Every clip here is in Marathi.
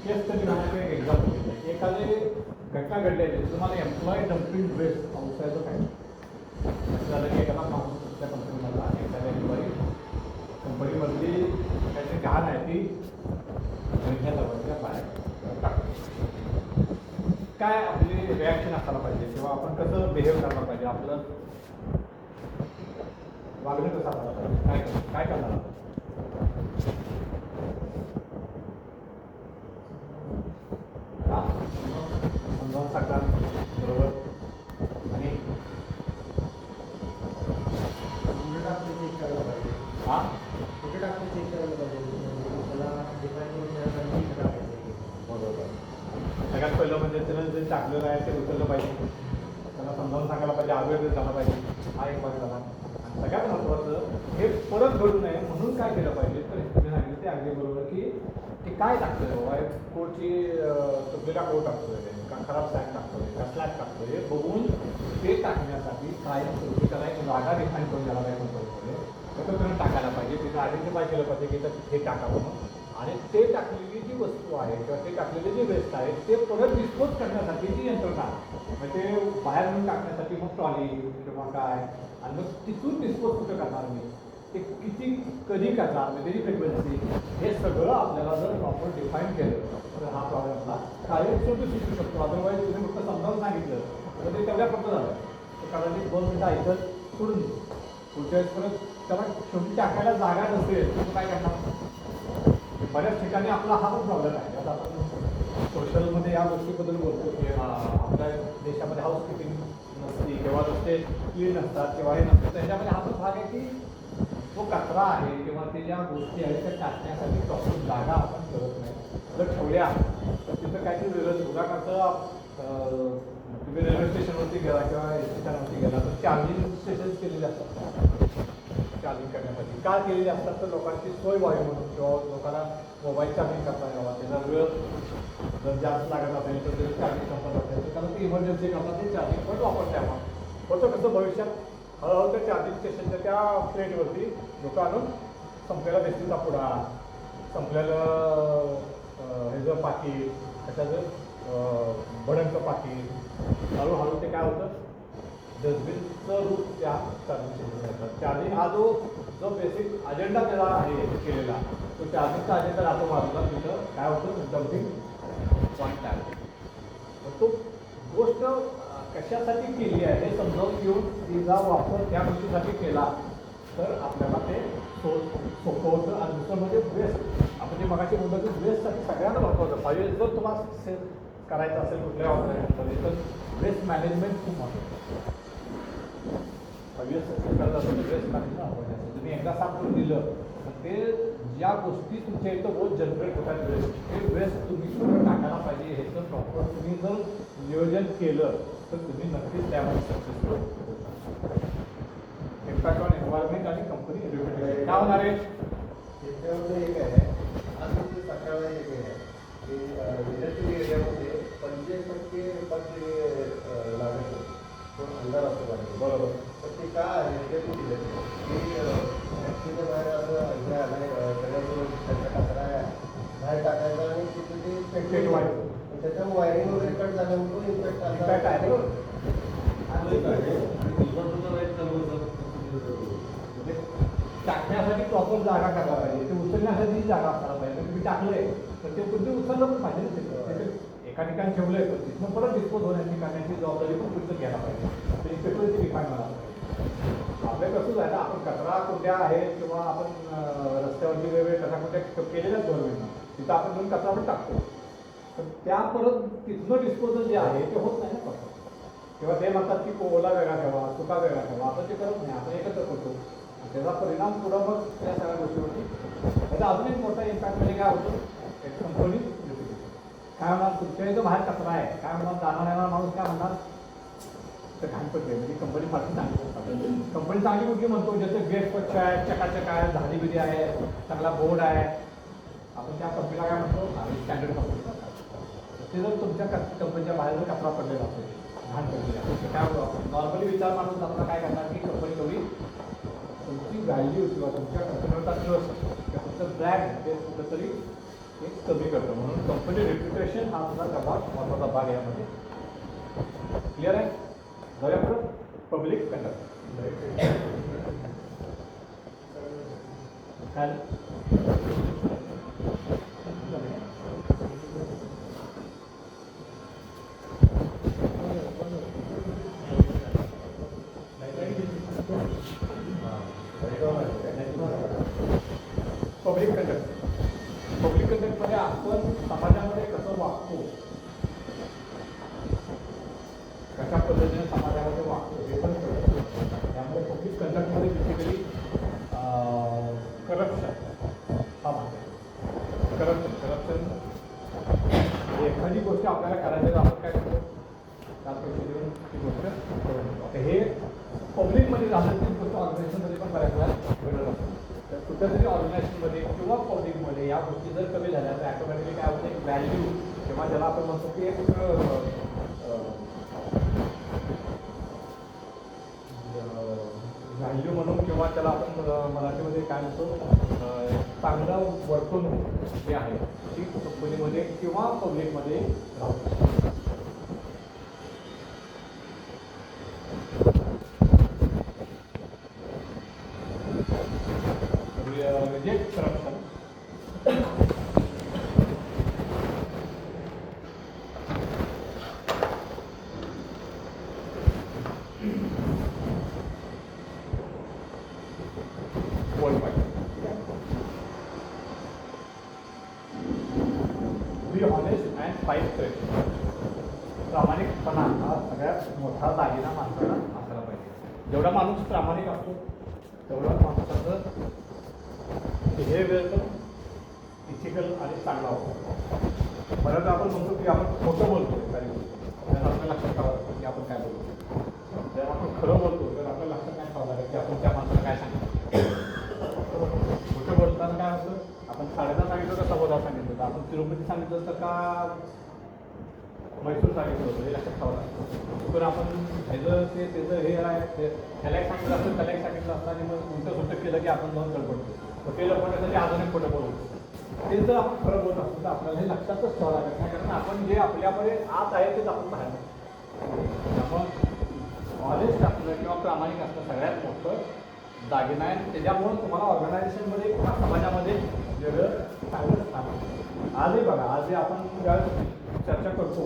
केस स्टडी म्हणायचं एक एक्झाम्पल घेतलं की एखादी घटना घडलेली तुम्हाला एम्प्लॉय डम्पिंग वेस्ट पावसाळ्याचं काय असं झालं की एखादा माणूस तुमच्या कंपनीमधला एखाद्या एम्प्लॉई कंपनीमधली काहीतरी घाण आहे ती घरच्या बाहेर टाकतो. काय आपली रिॲक्शन असायला पाहिजे किंवा आपण कसं बिहेव करायला पाहिजे, आपलं वागणं कसं असायला पाहिजे, काय करणार आपण? समजावून सांगतात बरोबर आणि चेक करायला पाहिजे. हां कुठे टाकते चेक करायला पाहिजे. त्याला डिफाईन करून त्यासाठी टाकायचं. बरोबर. सगळ्यात पहिलं म्हणजे त्यानं जे टाकलेलं आहे ते उचललं पाहिजे, त्यांना समजावून सांगायला पाहिजे, अवेअरनेस झाला पाहिजे, हा एक भाग झाला. आणि सगळ्यात महत्त्वाचं हे परत घडू नये म्हणून काय केलं पाहिजे तर तुम्ही सांगितलं ते अगदी बरोबर की काय टाकतोय बाबा, कोटची तुटलेला कोट टाकतोय का खराब सॅक टाकतोय का स्लॅक टाकतोय हे बघून ते टाकण्यासाठी काय त्याला एक जागा डिफाईन करून द्यायला पाहिजे कंपनीमध्ये, एकत्र टाकायला पाहिजे, तिथं आयडेंटिफाय केलं पाहिजे की तर हे टाकावं आणि ते टाकलेली जी वस्तू आहे किंवा ते टाकलेले जे वेस्ट आहे ते परत डिस्पोज करण्यासाठी जी यंत्रणा म्हणजे ते बाहेर नेऊन टाकण्यासाठी मग ट्रॉली किंवा काय आणि मग तिथून डिस्पोज कुठं करणार मी, ते किती कधी करणार म्हणजे त्याची फ्रिक्वेन्सी, हे सगळं आपल्याला जर प्रॉपर डिफाईन केलं तर हा प्रॉब्लेम आपला कार्यक्षम शिकू शकतो. अदरवाईज तुम्ही फक्त समजावून सांगितलं तर ते तेवढ्यापुरतं झालं, ते कदाचित 2 मिनिटं ऐकत सोडून पुढच्या वेळेस परत त्याला शेवटी टाकायला जागा नसेल तर काय करणार. बऱ्याच ठिकाणी आपला हा पण प्रॉब्लेम आहे. आता आपण सोशलमध्ये या गोष्टीबद्दल बोलतो की आपल्या देशामध्ये हाऊसकीपिंग नसते किंवा रस्ते क्लीन असतात किंवा हे नसतं, त्याच्यामध्ये हा पण भाग आहे की जो कचरा आहे किंवा ते ज्या गोष्टी आहेत त्या टाकण्यासाठी प्रॉपर जागा आपण करत नाही. जर ठेवल्या तर तिथं काहीतरी वेगळं उदाहरणार्थ तुम्ही रेल्वे स्टेशनवरती गेला किंवा एस स्टेशनवरती गेला तर चार्जिंग स्टेशन केलेले असतात चार्जिंग करण्यासाठी. का केलेली असतात तर लोकांची सोय व्हावी म्हणून किंवा लोकांना मोबाईल चार्जिंग करता यावा, त्याचा वेळ जर जास्त लागत असेल तर ते चार्जिंग संपत असेल तर कारण ते इमर्जन्सी करतात ते चार्जिंग पण वापरता यावा. होतं कसं भविष्यात हळूहळू त्या चार्जिंग स्टेशनच्या त्या प्लेटवरती लोक आणून संपलेला बेस्टीचा पुडा, संपलेलं ह्याचं पाकीट, कशाचं भडंगचं पाकीट, हळूहळू ते काय होतं डस्टबिनचं रूप त्या चार्जिंग स्टेशनला येतात. चार्जिंग हा जो बेसिक अजेंडा त्याला आहे केलेला तो चार्जिंगचा अजेंडा राहतो बाजूला, तिथं काय होतं डम्पिंग पॉईंट आहे. तो गोष्ट कशासाठी केली आहे हे समजावून घेऊन तिचा वापर त्या गोष्टीसाठी केला तर आपल्याला ते सोपं होतं. आणि दुसरं म्हणजे वेस्ट, आपण जे मगाशी बोलतो की वेस्टसाठी सगळ्यांना महत्त्वाचं पाहिजे. जर तुम्हाला करायचं असेल कुठल्या ऑर्गनायझेशनमध्ये तर वेस्ट मॅनेजमेंट खूप महत्त्वाचं. वेस्ट करत असेल तर वेस्ट मॅनेजमेंट महत्त्वाचं. तुम्ही एकदा साफ करून दिलं तर ते ज्या गोष्टी तुमच्या इथं रोज जनरेट होतात वेस्ट, ते वेस्ट तुम्ही कुठं टाकायला पाहिजे ह्याचं प्रॉपर तुम्ही जर नियोजन केलं तर तुम्ही नक्कीच त्यामध्ये सक्सेसफुल होऊ शकता. इम्पॅक्ट ऑन एन्व्हायरमेंट आणि कंपनी एज्युकेशन काय होणार आहे त्याच्यामध्ये एक आहे अजून ते सकाळला एक आहे की इंडस्ट्रियल एरियामध्ये 45% पद लागत तो अंधार असतो पाहिजे. बरोबर. तर ते का आहे ते दिलं की फॅक्टरीच्या बाहेर असं हे आलं सगळ्याजवळ त्याचा कचरा बाहेर टाकायचा आणि तिथे ते पेट व्हायचं, त्याच्या वायरिंग वगैरे कट झाल्यामुळे इम्पॅक्ट इम्पॅक्ट आहे बरोबर. टाकण्यासाठी प्रॉपर जागा करायला पाहिजे, ते उचलण्यासाठी जागा असायला पाहिजे. तुम्ही टाकले तर ते तुम्ही उचललं पण पाहिजे ना, ते एका ठिकाणी ठेवलंय तर तिथून परत डिस्पोज होण्याची करण्याची जबाबदारी पण पुढचं घ्यायला पाहिजे. त्याची फ्रिक्वेन्सी डिफाईन व्हायला पाहिजे. आपल्या कसंच आहे ना, आपण कचरा कुठल्या आहेत किंवा आपण रस्त्यावरती वेगवेगळे कचरा कुठे केलेल्याच गव्हर्नमेंटनं तिथं आपण घेऊन कचरा पण टाकतो तर त्या परत तिथनं डिस्पोजल जे आहे ते होत नाही ना फक्त. किंवा ते म्हणतात की ओला वेगळा ठेवा, सुका वेगळा ठेवा, आपण ते करत नाही, आपण एकत्र करतो. त्याचा परिणाम पुढं मग त्या सगळ्या गोष्टीवरती त्याचा अजून एक मोठा इम्पॅक्ट म्हणजे काय होतं एक कंपनी काय म्हणणार तुमच्या इथं बाहेर कचरा आहे काय म्हणणार जाणार येणार माणूस काय म्हणणार तर घाणपट्टी आहे म्हणजे कंपनी फारशी चांगली. कंपनी चांगली कुठली म्हणतो ज्याचं गेट स्वच्छ आहे, चकाचक आहे, झाडी बिडी आहे, चांगला बोर्ड आहे, आपण त्या कंपनीला काय म्हणतो स्टँडर्ड कंपनी. ते जर तुमच्या कंपनीच्या बाहेर जर कचरा पडलेला असेल घाण पडलेला असेल काय होतं आपण नॉर्मली विचार माणूस आपला काय करणार की कंपनी तेवढी तुमची व्हॅल्यू किंवा तुमच्या कंपनीवरचा ट्रस्ट किंवा तुमचं ब्रँड ते कुठंतरी हे कमी करतं. म्हणून कंपनी रेप्युटेशन हा सुद्धा सर्वात महत्त्वाचा भाग यामध्ये. क्लिअर आहे. जाऊया पुढं. पब्लिक कंडक्ट काय पब्लिक कंडक्ट. पब्लिक कंडक्टमध्ये आपण समाजामध्ये कसं वागतो, कशा पद्धतीने समाजामध्ये वागतो हे पण कळतं. त्यामुळे पब्लिक कंडक्टमध्ये बेसिकली करप्शन हा भाग आहे. करप्शन एखादी गोष्ट आपल्याला करायची तर आपण काय करतो, 4 पैसे देऊन ती गोष्ट करून देतो. आता हे पब्लिकमध्ये झालं ती गोष्ट ऑर्गनायझेशनमध्ये पण बऱ्याच वेळा घडत असतो. तर कुठल्यातरी ऑर्गनायझेशनमध्ये किंवा पब्लिकमध्ये या गोष्टी जर कमी झाल्या तर ॲटोमॅटिकली काय होतं, एक व्हॅल्यू किंवा ज्याला आपण म्हणतो की एक व्हॅल्यू म्हणून किंवा त्याला आपण मराठीमध्ये काय म्हणतो, चांगलं वर्तणूक जे आहे ती कंपनीमध्ये किंवा पब्लिकमध्ये राहते. Reject corruption. Be honest and fight correct. प्रामाणिकपणा हा सगळ्यात मोठा दागिना माणसाला असायला पाहिजे. जेवढा माणूस प्रामाणिक असतो तेवढा माणसाचं बिहेवियर पण इथिकल आणि चांगला होतो. बऱ्याचदा आपण म्हणतो की आपण खोटं बोलतो एखादी गोष्ट, त्याला आपल्या लक्षात ठेवावं लागतं की आपण काय बोलतो. जर आपण खरं बोलतो तर आपल्या लक्षात काय ठेवावं लागेल की आपण त्या माणसाला काय सांगितलं. खोटं बोलताना काय होतं, आपण 10:30 सांगितलं का 10:15 सांगितलं होतं, आपण तिरुपती सांगितलं होतं का मैसूर सांगितलं होतं, हे लक्षात ठेवावं लागतं. तर आपण त्याचं हे आहे, ह्याला एक सांगितलं असतं त्याला एक सांगितलं असतं आणि मग उलटं सुलटं केलं की आपण जाऊन गडबडतो. ते लपवण्यासाठी अजून एक खोटं बोलतो. ते जर आपण खरं बोलत असतो तर आपल्याला हे लक्षातच ठेवावं लागत नाही, कारण आपण जे आपल्याकडे आत आहे तेच आपण बाहेर. त्यामुळं ऑनेस्ट असणं किंवा प्रामाणिक असणं सगळ्यात मोठं दागिना आहे. त्याच्यामुळं तुम्हाला ऑर्गनायझेशनमध्ये किंवा समाजामध्ये वेगळं चांगलं स्थान आहे. आजही बघा, आजही आपण ज्यावेळेस चर्चा करतो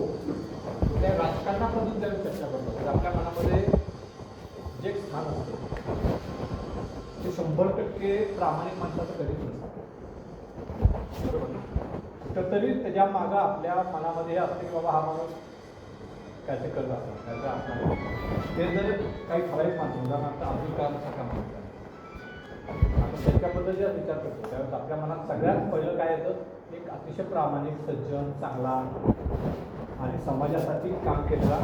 त्या राजकारणापासून ज्यावेळेस चर्चा करतो तर आपल्या मनामध्ये जे स्थान असतं ते 100% प्रामाणिक माणसाचं कधीच नसतं. तर तरी त्याच्या मागं आपल्या मनामध्ये असतं की बाबा हा माणूस काय ते करत असणार, काय ते असणार. ते जर काही ठराविक माणसं उदाहरणार्थ अब्दुल कलामसारखा माणूस आपण त्यांच्याबद्दल जेव्हा विचार करतो त्यावेळेस आपल्या मनात सगळ्यात पहिलं काय येतं, एक अतिशय प्रामाणिक, सज्जन, चांगला आणि समाजासाठी काम केलेला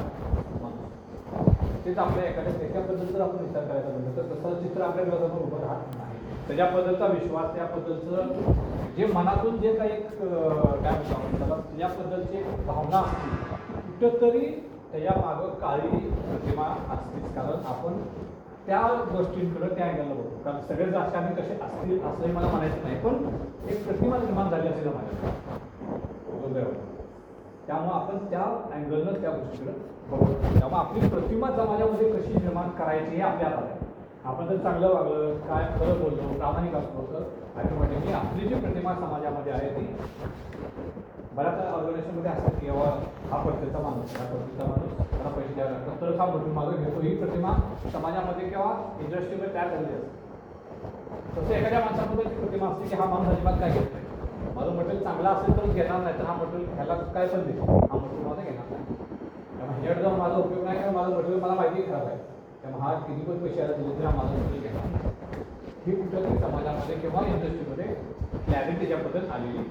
माणूस. तेच आपल्या एखाद्या त्याच्याबद्दल जर आपण विचार करायचा म्हणलं तर तसं चित्र आपल्या डोळ्यासमोर उभं राहत नाही. त्याच्याबद्दलचा विश्वास, त्याबद्दलचं जे मनातून जे काही काय म्हणतो आपण त्याला त्याच्याबद्दलची भावना असते कुठंतरी त्याच्या मागं काळी प्रतिमा असतेच. कारण आपण त्या गोष्टींकडं त्या अँगलला बघतो. कारण सगळेच राजकारणी कसे असतील असंही मला म्हणायचं नाही, पण एक प्रतिमा निर्माण झाली असेल माझ्याकडे. त्यामुळं आपण त्या अँगलनं त्या गोष्टीकडं बघतो. त्यामुळे आपली प्रतिमा समाजामध्ये कशी निर्माण करायची हे आपल्या हातात आहे. आपण जर चांगलं वागलं, काय खरं बोललो, प्रामाणिक असलो तर ऑटोमॅटिकली आपली जी प्रतिमा समाजामध्ये आहे ती बऱ्याच ऑर्गनायझेशनमध्ये असतात की बाबा हा पद्धतीचा माणूस, हा पद्धतीचा माणूस, त्याला पैसे द्यावे लागतात तर हा भरून मागं घेतो. ही प्रतिमा समाजामध्ये किंवा इंडस्ट्रीमध्ये तयार झालेली असते. तसं एखाद्या माणसामध्ये प्रतिमा असते की हा माणूस अजिबात काय घेत नाही, माझं मटेरियल चांगला असेल तरच घेणार नाही तर हा मटेरियल ह्याला काय पण देईल, हा मटेरियल माझं घेणार नाही. त्यामुळे ह्याच्याकडे जाऊन माझा उपयोग नाही, कारण माझं मटेरियल मला माहिती खराब आहे. त्यामुळे हा किती पण पैसे आला दिले तरी हा माझं मटेरियल घेणार नाही. ही कुठेतरी समाजामध्ये किंवा इंडस्ट्रीमध्ये क्लॅरिटी त्याच्याबद्दल आलेली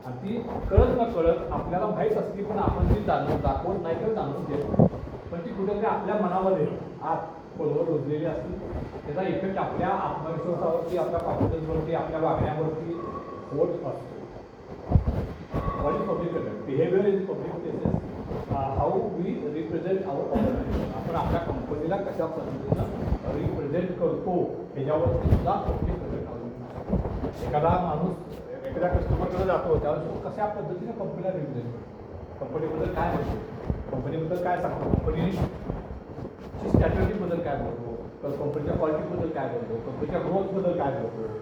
आणि ती कळत न कळत आपल्याला माहीत असते पण आपण ती दाखवत नाही तर जाणून घेतो. पण ती कुठेतरी आपल्या मनामध्ये आत खोलवर रुजलेली असते. त्याचा इफेक्ट आपल्या आत्मविश्वासावरती, आपल्या कॉन्फिडन्सवरती, आपल्या वागण्यावरती होत असतो. What is public conduct? Behavior in public places. How we represent our organization. आपण आपल्या कंपनीला कशा पद्धतीनं रिप्रेझेंट करतो ह्याच्यावरती सुद्धा पब्लिक कंडक्ट अवलंबून असतो. एखादा माणूस एखाद्या कस्टमरकडे जातो त्यावेळेस तो कशा पद्धतीने कंपनीला रिव्ह्यू देतो, कंपनीबद्दल काय बोलतो, कंपनीबद्दल काय सांगतो, कंपनीची स्ट्रॅटेजीबद्दल काय बोलतो, कंपनीच्या क्वालिटीबद्दल काय बोलतो, कंपनीच्या ग्रोथबद्दल काय बोलतो.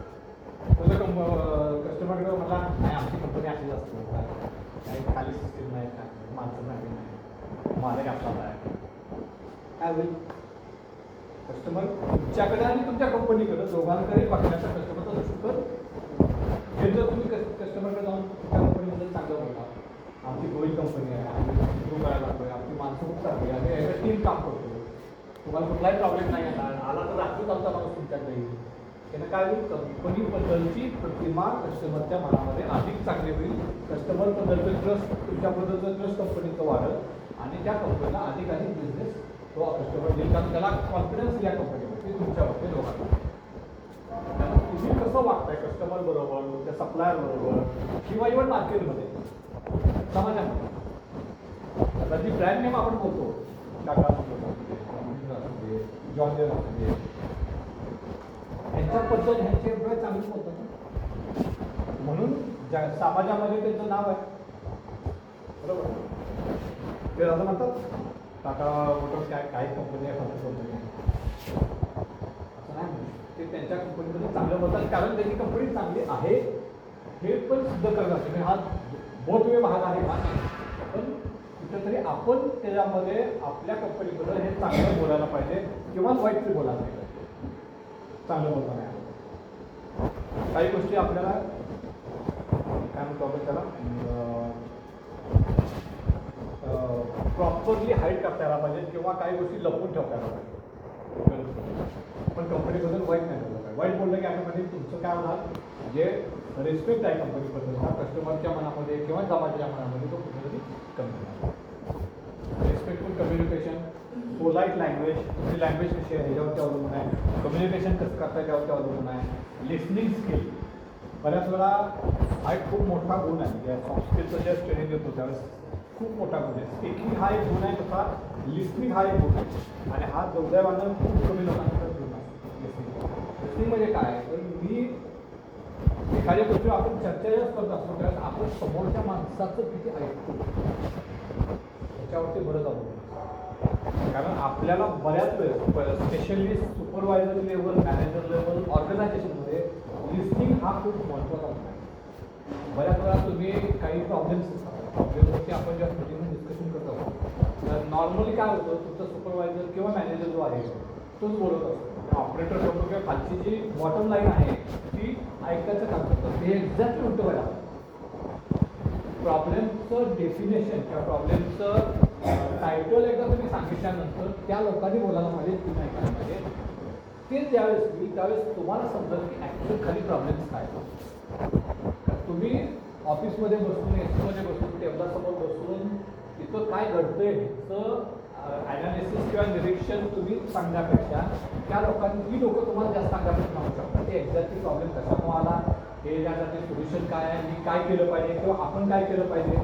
कस्टमरकडे मला नाही आमची कंपनी अशीच असते, काही खाली सिस्टीम नाही, काय माणसं नाही, मालक आपला आहे, काय होईल. कस्टमर तुमच्याकडे आणि तुमच्या कंपनीकडे दोघांकडे बघण्याचा कस्टमरचा दृष्टिकोन. हे जर तुम्ही कस्टमरकडे जाऊन तुमच्या कंपनीबद्दल चांगलं बोलता, आमची गोळी कंपनी आहे, आम्ही इम्प्रूव्ह करायला लागतोय, आमची माणसं खूप चांगली आहे, आम्ही एका टीम काम करतो, तुम्हाला कुठलाही प्रॉब्लेम नाही येणार, आला तर रात्रीच आमचा माणूस तुमच्याकडे येईल. त्यानं काय होईल, कंपनीबद्दलची प्रतिमा कस्टमरच्या मनामध्ये अधिक चांगली होईल, कस्टमरबद्दलचं ट्रस्ट, तुमच्याबद्दलचं ट्रस्ट कंपनीचं वाढेल आणि त्या कंपनीला अधिक बिझनेस तो कस्टमर देईल, कारण त्याला कॉन्फिडन्स या कंपनीवरती तुमच्यावरती दोघांना. त्यामुळे तुम्ही कसं वागताय कस्टमर बरोबर, त्या सप्लायर बरोबर किंवा इव्हन मार्केटमध्ये, समाजामध्ये. आता जी ब्रँड नेम आपण बोलतो, टाटा असू जॉन डेअर असू दे, ह्यांच्याबद्दल ह्यांचे एम्प्लॉय चांगले बोलतात ना, म्हणून समाजामध्ये त्यांचं नाव आहे, बरोबर. ते असं म्हणतात टाटा मोटर्स काय काही कंपनी आहे, फालतू कंपनी आहे, असं नाही म्हणून ते त्यांच्या कंपनीमध्ये चांगलं बोलतात, कारण त्यांची कंपनी चांगली आहे हे पण सिद्ध करत असते. हा बहुत वेळ भाग आहे, पण कुठेतरी आपण त्याच्यामध्ये आपल्या कंपनीबद्दल हे चांगलं बोलायला पाहिजे किंवा वाईट बोलायला पाहिजे. चांगलं बोलता नाही, काही गोष्टी आपल्याला काय म्हणतो आपण त्याला प्रॉपरली हाईड करता यायला पाहिजे किंवा काही गोष्टी लपवून ठेवता यायला पाहिजे. पण कंपनीबद्दल वाईट नाही बोललं पाहिजे. वाईट बोललं की ऑटोमॅटिक तुमचं काय होणार, जे रिस्पेक्ट आहे कंपनीबद्दल हा कस्टमरच्या मनामध्ये किंवा समाजाच्या मनामध्ये तो कुठेतरी कमी होणार. रिस्पेक्टफुल कम्युनिकेशन, पोलाईट लँग्वेज, तुमची लँग्वेज कशी आहे ह्याच्यावरती अवलंबून आहे, कम्युनिकेशन कसं करता त्यावरती अवलंबून आहे, लिसनिंग स्किल. बऱ्याच वेळा हा एक खूप मोठा गुण आहे, ज्या सॉफ्ट स्किलचं ज्या ट्रेनिंग देतो त्यावेळेस खूप मोठा गुण आहे. स्पीकिंग हा एक गुण आहे, तसा लिसनिंग हा एक गुण आहे आणि हा दुर्दैवानं खूप कमी लोकांचा गुण आहे. लिसनिंग म्हणजे काय, तर मी एखाद्या गोष्टीवर आपण चर्चा जेव्हा करत असतो त्यावेळेस आपण समोरच्या माणसाचं किती ऐकतो त्याच्यावरती बरंच अवलंबून. कारण आपल्याला बऱ्याच वेळेस specially supervisor level, manager level ऑर्गनायझेशनमध्ये लिस्निंग हा खूप महत्त्वाचा आहे. बऱ्याच वेळा तुम्ही काही प्रॉब्लेमवरती आपण जेव्हा मीटिंगमध्ये डिस्कशन करत असतो तर नॉर्मली काय होतं, तुमचा सुपरवायझर किंवा मॅनेजर जो आहे तोच बोलत असतो. ऑपरेटर लोक किंवा खालची जी बॉटम लाईन आहे ती ऐकायचं काम करतात. हे एक्झॅक्ट उलटं व्हायला प्रॉब्लेमचं डेफिनेशन किंवा प्रॉब्लेमचं टायटल एकदा तुम्ही सांगितल्यानंतर त्या लोकांनी बोलायला पाहिजे, तुम्ही ऐकायला पाहिजे. ते ज्यावेळेस होईल त्यावेळेस तुम्हाला समजेल की ॲक्च्युअल खाली प्रॉब्लेम्स काय. तुम्ही ऑफिसमध्ये बसून, एसीमध्ये बसून, टेबलासमोर बसून तिथं काय घडतंय ह्याचं ॲनालिसिस किंवा निरीक्षण तुम्ही सांगण्यापेक्षा त्या लोकांनी, ती लोकं तुम्हाला जास्त सांगण्यापेक्षा सांगू शकतात ते एक्झॅक्टली प्रॉब्लेम कशामुळे आला, हे त्यासाठी सोल्युशन काय आहे, मी काय केलं पाहिजे किंवा आपण काय केलं पाहिजे,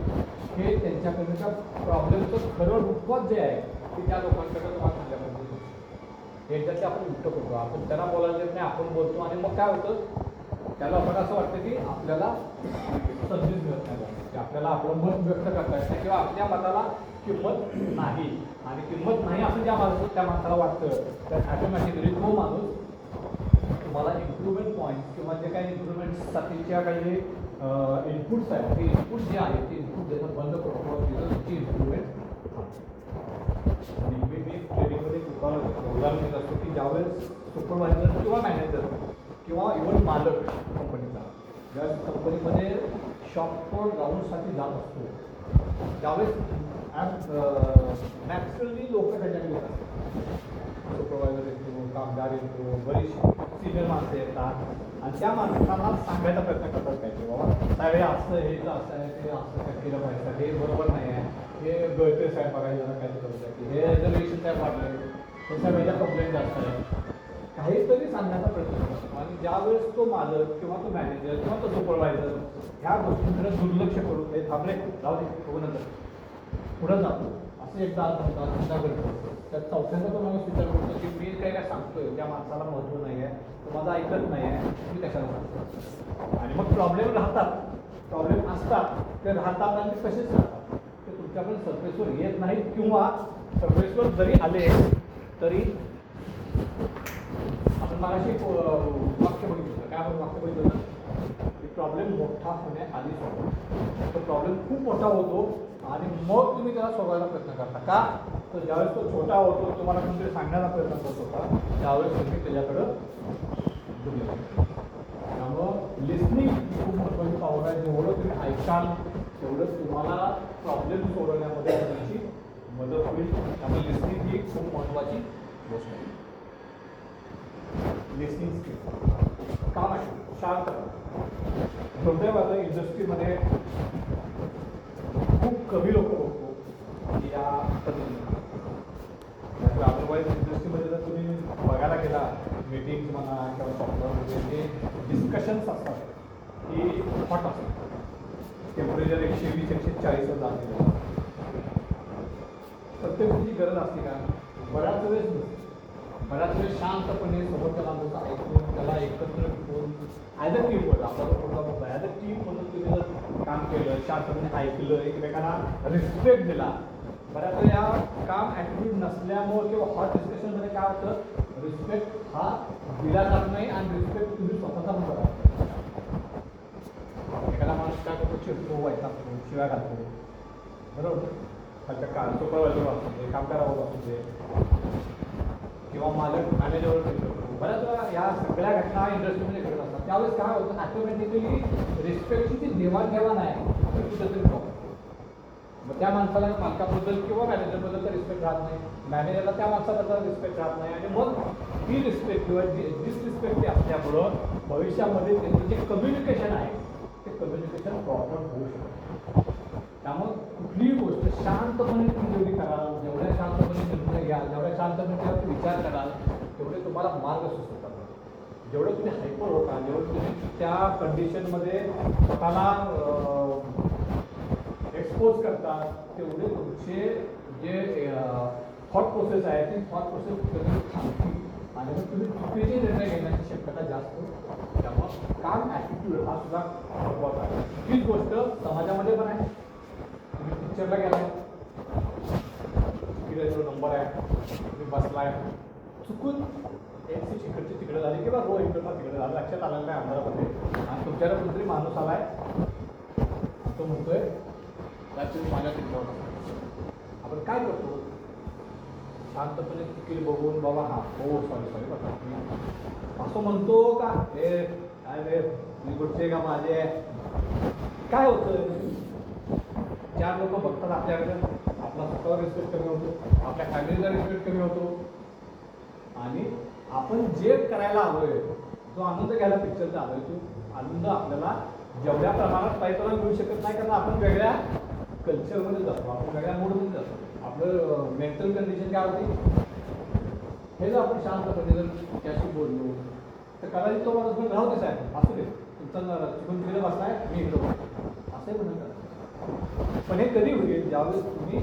हे त्यांच्याकडच्या प्रॉब्लेमचं खरं रूपात जे आहे ते त्या लोकांकडे तुम्हाला सांगल्या पाहिजे. हे एक्झॅक्टली आपण उलटं करतो, आपण त्यांना बोलायला देत नाही, आपण बोलतो आणि मग काय होतं त्याला आपण असं वाटतं की आपल्याला संधीच मिळत नाही, की आपल्याला आपलं मत व्यक्त करता येत नाही किंवा आपल्या मताला किंमत नाही. आणि किंमत नाही असं ज्या त्या माणसाला वाटतं तर ॲटोमॅटिकली तो माणूस तुम्हाला इम्प्रूव्हमेंट पॉईंट्स किंवा जे काही इम्प्रूव्हमेंटसाठीच्या काही इनपुट्स आहेत ते इनपुट जे आहेत ते इनपुट देणं बंद करतो, तुमची इम्प्रूव्हमेंट. मी ट्रेनिंगमध्ये उदाहरण देत असतो की ज्यावेळेस सुपरवायझर किंवा मॅनेजर किंवा इव्हन मालक कंपनीचा ज्यावेळेस कंपनीमध्ये शॉपवर राऊंडसाठी जात असतो त्यावेळेस नॅचरली लोक त्याच्याकडे येतात. सुपरवायझर येतो, कामगार येतो, बरीचशी सिनियर माणसं येतात आणि त्या माणसाला सांगायचा प्रयत्न करतात काय की बाबा साहेब हे असं, हे असं आहे, ते असं काय केलं पाहिजे, हे बरोबर नाही आहे, हे गळते साहेब बघायला जरा काय करू, हे रिझर्वेशन साहेब वाढले, त्याच्या वेळेला कंप्लेंट जास्त आहे, काहीतरी सांगण्याचा प्रयत्न करतो. आणि ज्यावेळेस तो मालक किंवा तो मॅनेजर किंवा तो सुपरवायझर ह्या गोष्टींकडे दुर्लक्ष करून ते थांबले जाऊ दे बघूनंतर पुढं जातो असं एकदा आज म्हणतात, त्या चौथ्यांदा तो मला विचार करतो की मी काय सांगतो सांगतोय त्या माणसाला महत्त्व नाही आहे, तो माझं ऐकत नाही आहे, मी कशाला सांगतो. आणि मग प्रॉब्लेम राहतात, प्रॉब्लेम असतात, ते राहतात आणि ते कसेच राहतात, ते तुमच्याकडे सरफेसवर येत नाहीत किंवा सरफेसवर जरी आले तरी आपण मगाशी वाक्य बघितलं, काय आपण वाक्य बघितलं ना, प्रॉब्लेम मोठा होण्याआधी सोडवा. तो प्रॉब्लेम खूप मोठा होतो आणि मग तुम्ही त्याला सोडवायला प्रयत्न करता का, तर ज्यावेळेस तो छोटा होतो, तुम्हाला कोणतरी सांगण्याचा प्रयत्न करत होता, त्यावेळेस तुम्ही त्याच्याकडं दुर्लक्ष. त्यामुळं लिस्निंग ही खूप महत्त्वाची पावर आहे. जेवढं तुम्ही ऐकाल तेवढं तुम्हाला प्रॉब्लेम सोडवण्यामध्ये त्याची मदत होईल. त्यामुळे लिस्निंग ही खूप महत्त्वाची गोष्ट आहे. लिस्निंग स्किल काम आहे शांत. दुर्दैवाचं इंडस्ट्रीमध्ये खूप कमी लोक बघतो या पद्धतीने. अदरवाईज इंडस्ट्रीमध्ये जर तुम्ही बघायला गेला, मीटिंग्स म्हणा किंवा सॉफ्टवेअरमध्ये जे डिस्कशन्स असतात ती हॉट असतात. टेम्परेचर 120-140 जाते. प्रत्येक गोष्टीची गरज असते का, बऱ्याच वेळेस नसते. बऱ्याच वेळेस शांतपणे समोरच्या माणसाचं ऐकून त्याला एकत्र घेऊन ॲज अ टीम म्हणून आपला जो प्रोग्राम होता, ॲज अ टीम म्हणून तुम्ही जर काम केलं, शांतपणे ऐकलं, एकमेकांना रिस्पेक्ट दिला. बऱ्याच वेळा काम ॲटिट्यूड नसल्यामुळं किंवा हॉट डिस्कशनमध्ये काय होतं, रिस्पेक्ट हा दिला जात नाही आणि रिस्पेक्ट तुम्ही स्वतःचा पण करा. एखादा माणूस काय करतो, चिडतो, वैतागतो, शिव्या घालतो, बरोबर. खालच्या का सुपरवायझर असू दे, कामगारावर असू दे किंवा मालक मॅनेजरवर करतो. बऱ्याच वेळा या सगळ्या घटना इंडस्ट्रीमध्ये घडत असतात. त्यावेळेस काय होतं, ॲटोमॅटिकली रिस्पेक्टची जी देवाणघेवाण आहे ती कुठेतरी प्रॉब्लेम. मग त्या माणसाला मालकाबद्दल किंवा मॅनेजरबद्दल तर रिस्पेक्ट राहत नाही, मॅनेजरला त्या माणसाबद्दल रिस्पेक्ट राहत नाही आणि मग ही रिस्पेक्ट किंवा डिसरिस्पेक्ट असल्यामुळं भविष्यामध्ये त्यांचं जे कम्युनिकेशन आहे ते कम्युनिकेशन प्रॉब्लेम होऊ शकतं. त्यामुळं कुठलीही गोष्ट शांतपणे तुम्ही जेवढी कराल, जेवढ्या शांतपणे निर्णय घ्याल, जेवढ्या शांतपणे त्यावर विचार कराल, तेवढे तुम्हाला मार्ग सुचतात. जेवढं तुम्ही हायपर होता, जेवढं तुम्ही त्या कंडिशनमध्ये स्वतःला एक्सपोज करता, तेवढे तुमचे जे थॉट प्रोसेस आहे ती थॉट प्रोसेस कधी थांबते आणि मग तुम्ही चुकीचे निर्णय घेण्याची शक्यता जास्त होते. त्यामुळं काम ॲटिट्यूड हा सुद्धा महत्त्वाचा आहे. हीच गोष्ट समाजामध्ये पण आहे. तुम्ही पिक्चरला गेलाय, तिकडे जो नंबर आहे, तुम्ही बसलाय, चुकून एक सीट इकडची तिकडे झाली किंवा रो इकडचा तिकडे झाला, लक्षात आलेलं नाही अंधारामध्ये, आणि तुमच्याकडे कोणतरी माणूस आलाय, तो म्हणतोय त्या तुम्ही माझ्या तिकडे. आपण काय करतो, शांतपणे तिकीट बघून बाबा हां हो सॉरी बघा असं म्हणतो का, हे काय रे तुम्ही कुठचे का माझे. काय होतं, 4 लोक बघतात आपल्याकडे, आपला स्वतःवर रिस्पेक्ट कमी होतो, आपल्या फॅमिलीचा रिस्पेक्ट कमी होतो आणि आपण जे करायला आलोय, जो आनंद घ्यायला पिक्चरचा आलोय, तो आनंद आपल्याला जेवढ्या प्रमाणात पाहिजे मिळू शकत नाही, कारण आपण वेगळ्या कल्चरमध्ये जातो, आपण वेगळ्या मूडमध्ये जातो. आपलं मेंटल कंडिशन काय होती, हे जर आपण शांतपणे जर त्याशी बोललो तर कदाचित तो माणूस राहू दे साहेब, असू दे तुमचा चिकून तिकडे बसलाय, मी इकडं बसतो असंही म्हणत. पण हे कधी होईल, ज्यावेळेस तुम्ही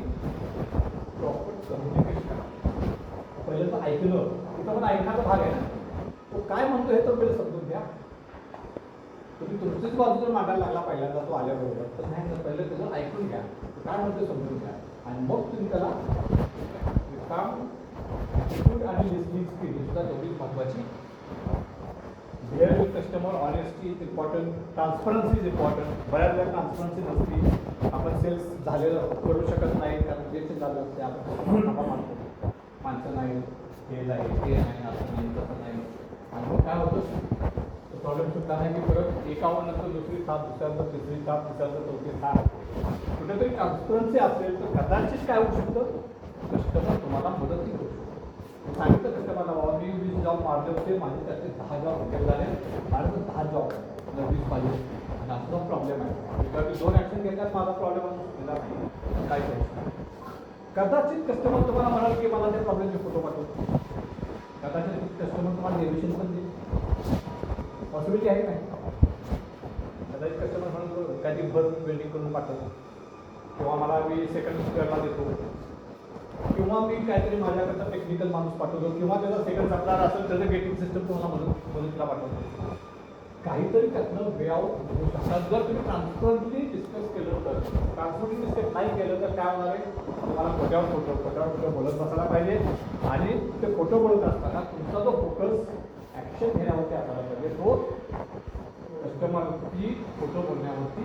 प्रॉपर कम्युनिकेशन करा. पहिलं तर ऐकलं, तिथं पण ऐकण्याचा भाग आहे ना, तो काय म्हणतो हे तर पहिले समजून घ्या. तुम्ही तुमचीच बाजू जर मांडायला लागला पहिल्यांदा तो आल्याबरोबर, तर नाही, तर पहिलं त्याचं ऐकून घ्या, काय म्हणतो समजून घ्या आणि मग तुम्ही त्याला काम. ॲटिट्यूड आणि लिसनिंग स्किल ही सुद्धा तेवढीच महत्त्वाची. Behave with customer, honesty is important, transparency is important. बऱ्याच वेळा ट्रान्सपरन्सी नसते, आपण सेल्स झालेलं करू शकत नाही, कारण जे झालं असते आपण मानतो, माणसं नाही, हे नाही, ते नाही, असं नाही, तसं नाही, आणि मग काय होतं, प्रॉब्लेम सुद्धा आहे की परत एकावरनंतर दुसरी साथ, दुसऱ्यानंतर तिसरी साथ, तिसऱ्यानंतर चौथी साथ. कुठेतरी ट्रान्सपरन्सी असेल तर कदाचित काय होऊ शकतं, कस्टमर तुम्हाला मदतही करू शकतो. सांगितलं कस्टमरला बाबा मी 20 जॉब मारले होते, माझे त्याचे 10 जॉब रिजेक्ट झाले, माझे 10 जॉब 20 पाहिजे आणि असा प्रॉब्लेम आहे. एखादी 2 ॲक्शन घेतात, माझा प्रॉब्लेम असं केला नाही, काय करू. कदाचित कस्टमर तुम्हाला म्हणाल की मला त्या प्रॉब्लेमचे फोटो पाठवतो, कदाचित कस्टमर तुम्हाला डेव्हिएशन पण देईल, पॉसिबिलिटी आहे काय. कदाचित कस्टमर म्हणून काही भरून बिल्डिंग करून पाठवतो किंवा मला मी सेकंड स्क्वेअरला देतो किंवा मी काहीतरी माझ्याकडचा टेक्निकल माणूस पाठवतो किंवा त्याचा सेकंड सप्लायर असेल त्याचं गेटिंग सिस्टम तुम्हाला मदतीला पाठवतो. काहीतरी त्यातनं वे आउट होऊ शकतात. जर तुम्ही ट्रान्सपरंटली डिस्कस केलं तर, ट्रान्सपरंटली डिस्कस नाही केलं तर काय होणार आहे, तुम्हाला खोट्यावर खोटं बोलत बसायला पाहिजे आणि ते खोटं बोलत असताना तुमचा जो फोकस ॲक्शन घेण्यावरती असायला पाहिजे, तो कस्टमरची खोटं बोलण्यावरती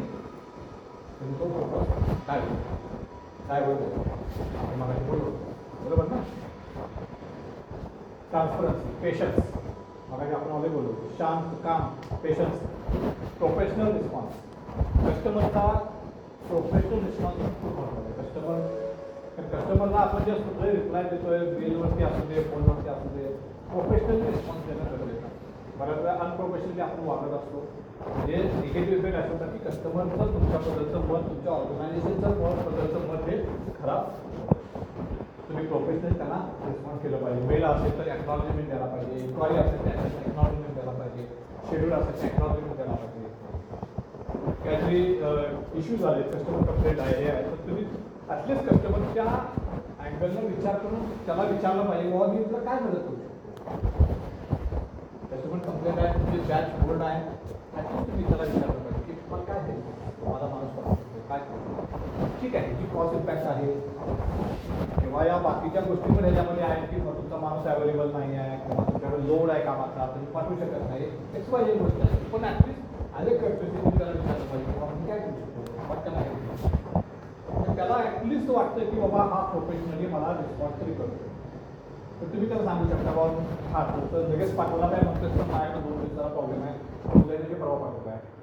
तुमचा फोकस काय होईल आपण मगाशी बोललो बरोबर ना. ट्रान्सपरन्सी, पेशन्स, मगाशी आपण ऑलरेडी बोललो, शांत, काम, पेशन्स, प्रोफेशनल रिस्पॉन्स. कस्टमरचा प्रोफेशनल रिस्पॉन्स खूप महत्त्वाचा आहे. कस्टमरला आपण जे कुठलाही रिप्लाय देतोय, मेलवरती असू दे, फोनवरती असू दे, प्रोफेशनली रिस्पॉन्स देणं गरजेचं आहे. बऱ्याच वेळा अनप्रोफेशनली आपण वागत असतो. म्हणजे निगेटिव्ह इफेक्ट असं होता की कस्टमरचं तुमच्याबद्दलचं मत, तुमच्या ऑर्गनायझेशनचं बद्दलचं मत हे खराब. तुम्ही प्रोफेशनली त्यांना रिस्पॉन्स केलं पाहिजे. मेल असेल तर एक्नॉलेजमेंट द्यायला पाहिजे, इन्क्वायरी असेल तर एक्नॉलेजमेंट द्यायला पाहिजे, शेड्यूल असेल तर एक्नॉलेजमेंट द्यायला पाहिजे. काहीतरी इश्यूज आले, कस्टमर कंप्लेंट आहे, हे आहे, तर तुम्ही ॲटलिस्ट कस्टमरच्या अँगलनं विचार करून त्याला विचारलं पाहिजे, बाबा मी तुला काय मदत करू शकतो. कस्टमर कंप्लेंट आहे, तुमचे बॅच बोर्ड आहे, ॲटलिस्ट तुम्ही त्याला विचारलं पाहिजे की तुम्हाला काय आहे, माझा माणूस काय ठीक आहे, जी कॉस्ट इम्पॅक्ट आहे किंवा या बाकीच्या गोष्टी पण ह्याच्यामध्ये आहेत की तुमचा माणूस अवेलेबल नाही आहे किंवा तुमच्याकडे लोड आहे कामाचा, तुम्ही पाठवू शकत नाही, एक्स वाय एक गोष्ट आहे. पण ॲटलिस्ट ॲज अ कर्टसी तुम्ही त्याला विचारलं पाहिजे किंवा मी काय करू शकतो, वाटतं नाही. त्याला ॲटलिस्ट वाटतं की बाबा हा प्रोफेशनली मला रिस्पॉन्स तरी करतो. तर तुम्ही त्याला सांगू शकता बाबा हा तर लगेच पाठवला काय म्हणतो तर माझ्याकडे 2 दिवसाचा प्रॉब्लेम आहे, उद्या त्याची परवा पाठवला आहे.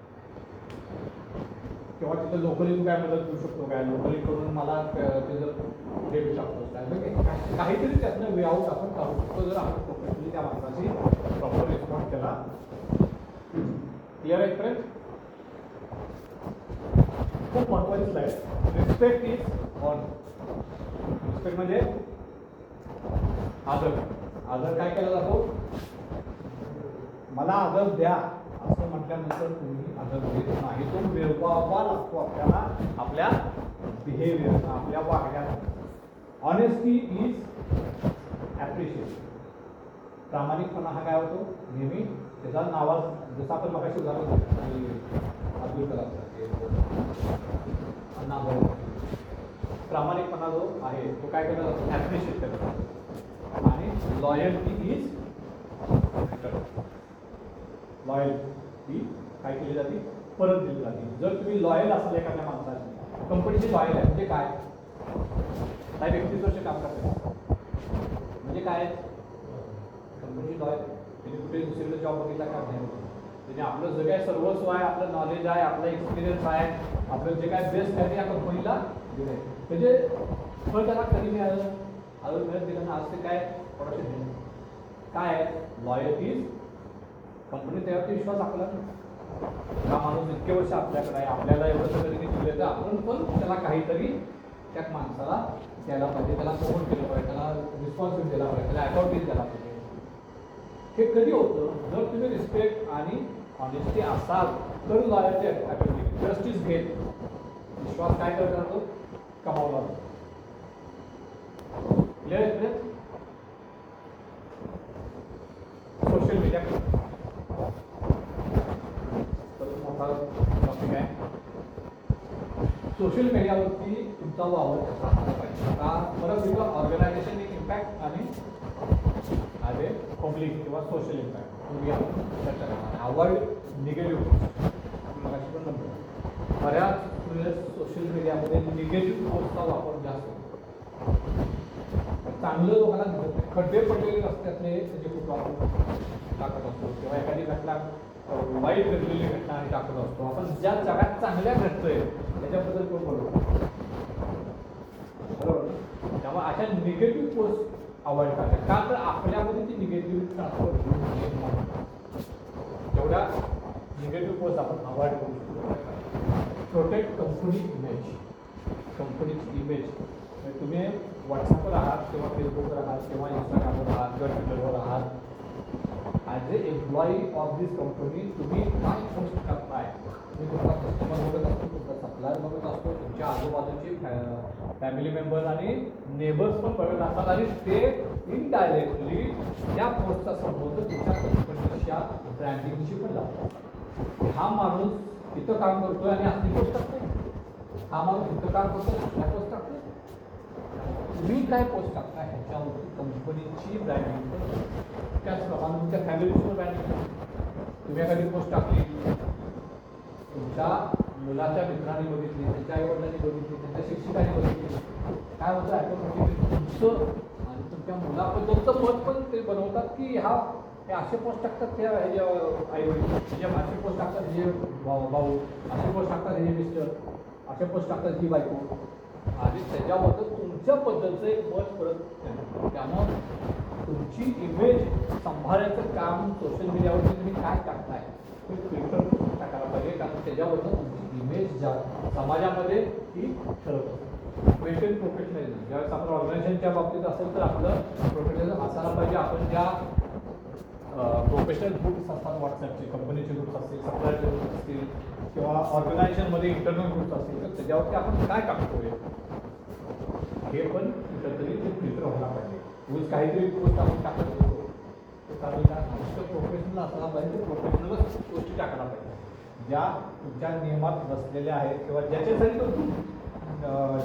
किंवा तिथं लोकली तू काय मदत करू शकतो काय, लोकली करून मला ते जर देऊ शकतो काय, म्हणजे काहीतरी त्यातनं वे आउट आपण काढू शकतो जर आपण प्रोफेशनली त्या माणसाची प्रॉपर रिस्पॉन्स केला. क्लिअर आहे फ्रेंड? खूप महत्त्वाची slide. Respect is on. Respect म्हणजे आदर. आदर काय केला जातो, मला आदर द्या असं म्हटल्यानंतर तुम्ही आदर देत नाही, तो मिळवावा लागतो आपल्याला आपल्या बिहेवियर, आपल्या वागण्यात. Honesty is appreciation. प्रामाणिकपणा हा काय होतो नेहमी त्याचा नावा, जसं आपण मगाशी उदाहरण अब्दुल कलाम प्रामाणिकपणा जो आहे तो काय केला जातो, ॲप्रिशिएट केला जातो. आणि लॉयल्टी इज लॉयल्टी काय केली जाते, परत दिली जाते. जर तुम्ही लॉयल असाल एखाद्या माणसाची, कंपनीची लॉयल आहे म्हणजे काय, काही 31 वर्ष काम करते म्हणजे काय, कंपनीची लॉयल, त्यांनी कुठे दुसरीकडे जॉब बघितला का नाही, त्याने आपलं जे काय सर्वस्व आहे, आपलं नॉलेज आहे, आपला एक्सपिरियन्स आहे, आपलं जे काय बेस्ट आहे ते या कंपनीला दिलं. म्हणजे फळ त्याला कधी मिळालं, अजून मिळत दिलं ना, आज ते काय प्रोडक्शन काय आहे, लॉयल्टी. कंपनी त्यावरती विश्वास आपला का माणूस इतके वर्ष आपल्याकडे आहे, आपल्याला एवढं सगळं दिलं तर आपण पण त्याला काहीतरी त्या माणसाला द्यायला पाहिजे, त्याला प्रमोट केलं पाहिजे, त्याला रिस्पॉन्सिबिलिटी द्यायला पाहिजे, त्याला अकाउंटेज द्यायला पाहिजे. हे कधी होतं, जर तुम्ही रिस्पेक्ट आणि ऑनेस्टी असाल तर लॉयल्टी ऑटोमॅटिक. जस्टिस घेत विश्वास काय करत राहतो, कमावला जातो. क्लिअर आहे? सोशल मीडिया मोठा टॉपिक आहे. सोशल मीडियावरती तुमचा वावर कसा असला पाहिजे. का परत एकदा ऑर्गनायझेशन एक इम्पॅक्ट आणि ॲज ए पब्लिक किंवा सोशल इम्पॅक्ट तुम्ही आपण चर्चा करणार. Avoid negative. मगाशी पण म्हणतो बऱ्याच वेळेस सोशल मीडियामध्ये निगेटिव्ह पोस्टचा वापर जास्त होतो. चांगलं लोकांना दिसत नाही, खड्डे पडलेले रस्त्यातले त्याचे खूप वापर टाकत असतो किंवा एखादी घटना वाईट घडलेली घटना आणि टाकत असतो. आपण ज्या जगात चांगल्या घडतोय त्याच्याबद्दल कोण बोलतो, बरोबर. त्यामुळे अशा निगेटिव्ह पोस्ट अवॉइड करतात. का तर आपल्यामध्ये ती निगेटिव्ह ट्रान्सफर होऊ नये म्हणून जेवढ्या निगेटिव्ह पोस्ट आपण अवॉइड करू शकतो. Protect company image. कंपनीची इमेज म्हणजे तुम्ही व्हॉट्सअपवर आहात किंवा फेसबुकवर आहात किंवा इंस्टाग्रामवर आहात किंवा ट्विटरवर आहात, as A employee of this company तुम्ही काय पोस्ट करताय, तुम्ही तुमचा कस्टमर बघत असतो, तुमचा क्लास बघत असतो, तुमच्या आजूबाजूची फॅमिली मेंबर्स आणि नेबर्स पण बघत असतात आणि ते इनडायरेक्टली त्या पोस्टचा संबंध तुमच्या कंपनीच्या ब्रँडिंगशी पण लावतात. हा माणूस इथं काम करतोय आणि असली पोस्ट टाकतोय, हा माणूस इथं काम करतोय असल्या पोस्ट टाकतोय. तुम्ही काय पोस्ट टाकता ह्याच्यावरती कंपनीची ब्रँडिंग करतो. त्याचप्रमाणे तुमच्या फॅमिलीची ब्रँडिंग. तुम्ही एखादी पोस्ट टाकली, तुमच्या मुलाच्या मित्रांनी बघितली, त्यांच्या आईवडिलांनी बघितली, त्यांच्या शिक्षकांनी बघितली, काय होतं ॲटोमॅटिकली तुमचं आणि तुमच्या मुलाबद्दलचं मत पण ते बनवतात की हे असे पोस्ट टाकतात ते ह्याचे आईवडील, म्हणजे असे पोस्ट टाकतात हे भाऊ, असे पोस्ट टाकतात हे मिस्टर, असे पोस्ट टाकतात ही बायको, आणि त्याच्याबद्दल तुमच्याबद्दलचं एक मत परत येतं. त्यामुळं तुमची इमेज सांभाळायचं काम सोशल मीडियावरती तुम्ही काय टाकताय ते फिल्टर टाकायला पाहिजे, कारण त्याच्याबद्दल तुमची इमेज ज्या समाजामध्ये ही ठरत असते. Maintain professionalism. ज्यावेळेस आपण ऑर्गनायझेशनच्या बाबतीत असेल तर आपलं प्रोफेशनलिझम असायला पाहिजे. आपण ज्या प्रोफेशनल ग्रुप्स असतात, व्हॉट्सॲपचे कंपनीचे ग्रुप्स असतील, सप्लायरचे ग्रुप्स असतील किंवा ऑर्गनायझेशनमध्ये इंटरनल ग्रुप्स असतील, तर त्याच्यावरती आपण काय टाकतोय हे पण कुठंतरी ते फिल्टर व्हायला पाहिजे. रोज काहीतरी पोस्ट आपण टाकत होतो, तर चालेल का? नुसतं प्रोफेशनल असला पाहिजे, ते प्रोफेशनलच गोष्टी टाकायला पाहिजे ज्या तुमच्या नियमात बसलेल्या आहेत किंवा ज्याच्यासाठी तो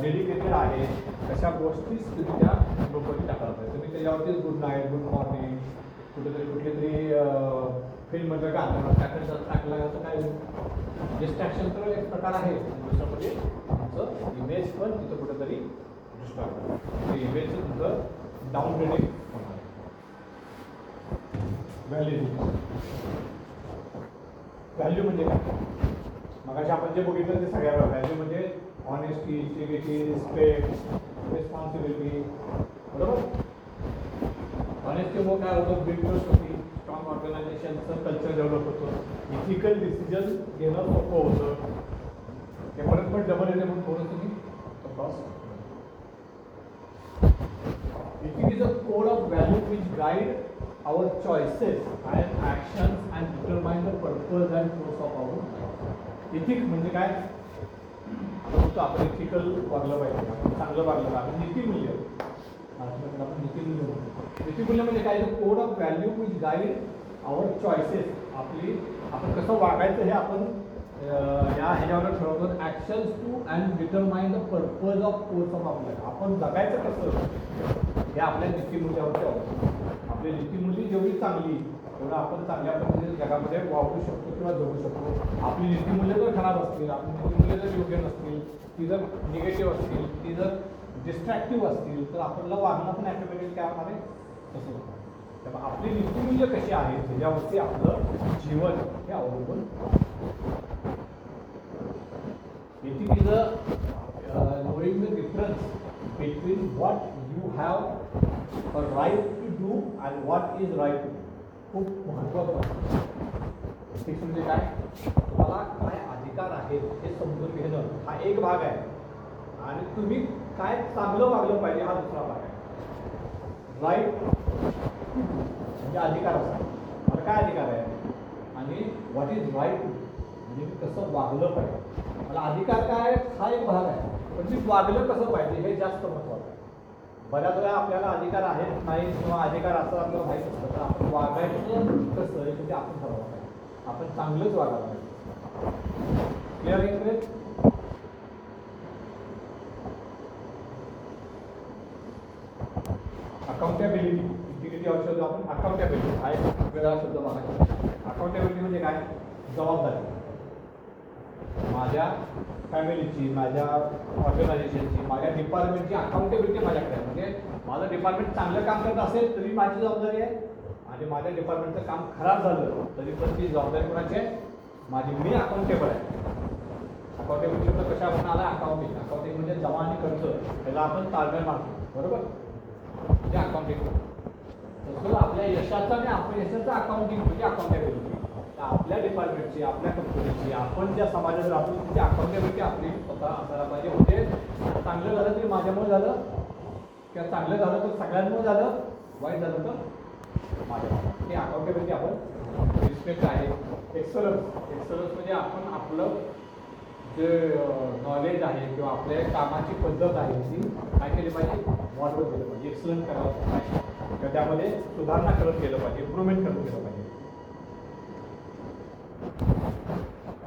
डेडिकेटेड आहे, तशा गोष्टीच तुम्ही त्या ग्रुपवरती टाकायला पाहिजे. तुम्ही त्याच्यावरती गुड नाईट, गुड मॉर्निंग, कुठेतरी कुठली तरी फिल्ममध्ये गाणं टाकलं तर काय डिस्ट्रॅक्शन तर एक प्रकार आहे. दुसरं म्हणजे तुमचं इमेज पण तिथं कुठेतरी डिस्ट्रॅक्ट, इमेजचं तुमचं डाऊन रेटिंग होणार. व्हॅल्यू म्हणजे काय? मगाशी आपण जे बघितलं ते सगळ्या व्हॅल्यू म्हणजे ऑनेस्टी, इंटिग्रिटी, रिस्पेक्ट, रिस्पॉन्सिबिलिटी. बरोबर? ऑनेस्टीमुळे काय होतं? बिल्ड ट्रस्ट होती, स्ट्रॉंग ऑर्गनायझेशनचं कल्चर डेव्हलप होतं, इथिकल डिसिजन घेणं सोपं होतं. हे परत पण डबल येते म्हणून थोडं तुम्ही cross. It is a code of value which guide our choices and actions and determine the purpose and course of our life. Ethic म्हणजे काय? आता फक्त आपण इथिकल वागलं पाहिजे, आपण चांगलं वागलं पाहिजे, आपण नीतिमूल्य, आपण नीतिमूल्य म्हणतो. नीतिमूल्य म्हणजे काय? Code of value which guide our choices. आपण कसं वागायचं हे आपण या ह्याच्यावर ठरवतो. Actions to and determine the purpose of course of our life. आपण जगायचं कसं हे आपल्या नीतिमूल्यावरती अवलंबून. आपली नीतिमूल्य जेवढी चांगली तेवढं आपण चांगल्या पद्धतीने जगामध्ये वापरू शकतो किंवा जगू शकतो. आपली नीतिमूल्य जर खराब असतील, आपली नीतिमूल्य जर योग्य नसतील, ती जर निगेटिव्ह असतील, ती जर डिस्ट्रॅक्टिव्ह असतील, तर आपल्याला वागणं पण ॲटोमॅटिक काय होणार आहे? तसं होतं. तेव्हा आपली नीतिमूल्य कशी आहे त्याच्यावरती आपलं जीवन हे अवलंबून. Ethic is knowing the difference between what you have a right to do and what is right to do. खूप महत्त्वाचं. एथिक्स म्हणजे काय? तुम्हाला काय अधिकार आहेत हे समजून घेणं हा एक भाग आहे, आणि तुम्ही काय चांगलं वागलं पाहिजे हा दुसरा भाग आहे. राईट म्हणजे अधिकार असतात, मला काय अधिकार आहे, आणि व्हॉट इज राईट टू म्हणजे मी कसं वागलं पाहिजे. मला अधिकार काय हा एक भाग आहे, पण मी वागलं कसं पाहिजे हे जास्त महत्त्वाचं आहे. बऱ्याच वेळा आपल्याला अधिकार आहेत नाही किंवा अधिकार असं आपल्याला माहीत असतं, तर आपण वागायचं कसं हे म्हणजे आपण ठरवलं पाहिजे. आपण चांगलंच वागायला पाहिजे. क्लिअर आहे? अकाउंटेबिलिटी, इंटिग्रिटी औषध आपण अकाउंटेबिलिटी हा एक वेगळा शब्द बघायचा. अकाउंटेबिलिटी म्हणजे काय? जबाबदारी. माझ्या फॅमिलीची, माझ्या ऑर्गनायझेशनची, माझ्या डिपार्टमेंटची अकाउंटेबिलिटी माझ्याकडे आहे. म्हणजे माझं डिपार्टमेंट चांगलं काम करत असेल तरी माझी जबाबदारी आहे, आणि माझ्या डिपार्टमेंटचं काम खराब झालं तरी पण ती जबाबदारी कोणाची आहे? माझी. मी अकाउंटेबल आहे. अकाउंटेबिलिटी शब्द कशा म्हणून आला? अकाउंटिंग. अकाउंटिंग म्हणजे जमा आणि खर्च, त्याला आपण ताळमेळ मारतो. बरोबर? म्हणजे अकाउंटिंग. तसं आपल्या यशाचं आणि अपयशाचं अकाउंटिंग म्हणजे अकाउंटेबिलिटी. आपल्या डिपार्टमेंटची, आपल्या कंपनीची, आपण ज्या समाजात राहतो तिची अकाउंटेबिलिटी आपली स्वतः असायला पाहिजे. म्हणजे चांगलं झालं तरी माझ्यामुळे झालं, किंवा चांगलं झालं तर सगळ्यांमुळे झालं, वाईट झालं तर माझ्यामुळे. ही अकाउंटेबिलिटी आपण. रिस्पेक्ट आहे. एक्सलन्स. एक्सलन्स म्हणजे आपण आपलं जे नॉलेज आहे किंवा आपल्या कामाची पद्धत आहे ती काय केली पाहिजे, वाढवत गेलं पाहिजे, एक्सलंट करायला पाहिजे किंवा त्यामध्ये सुधारणा करत गेलं पाहिजे, इम्प्रूव्हमेंट करत गेलं पाहिजे.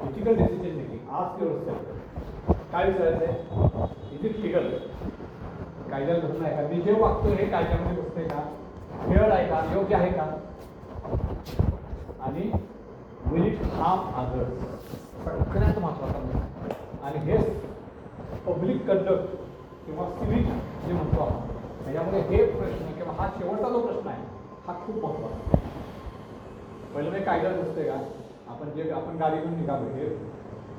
इथिकल डिसिजन मेकिंग आज की व्यवस्था काय विचारायचं आहे, इज इट लिगल, कायद्याला धरून आहे का, मी जे वागतो हे कायद्यामध्ये बसते का, फेअर आहे का, योग्य आहे का, आणि विल इट हार्म अदर्स, सगळ्यात महत्त्वाचा मुद्दा. आणि हे पब्लिक कंडक्ट किंवा सिव्हिक जे म्हणतो आपण त्याच्यामध्ये हे प्रश्न किंवा हा शेवटचा जो प्रश्न आहे हा खूप महत्त्वाचा. पहिलं मी कायद्यात बसते का, आपण गाडी घेऊन निघालो हे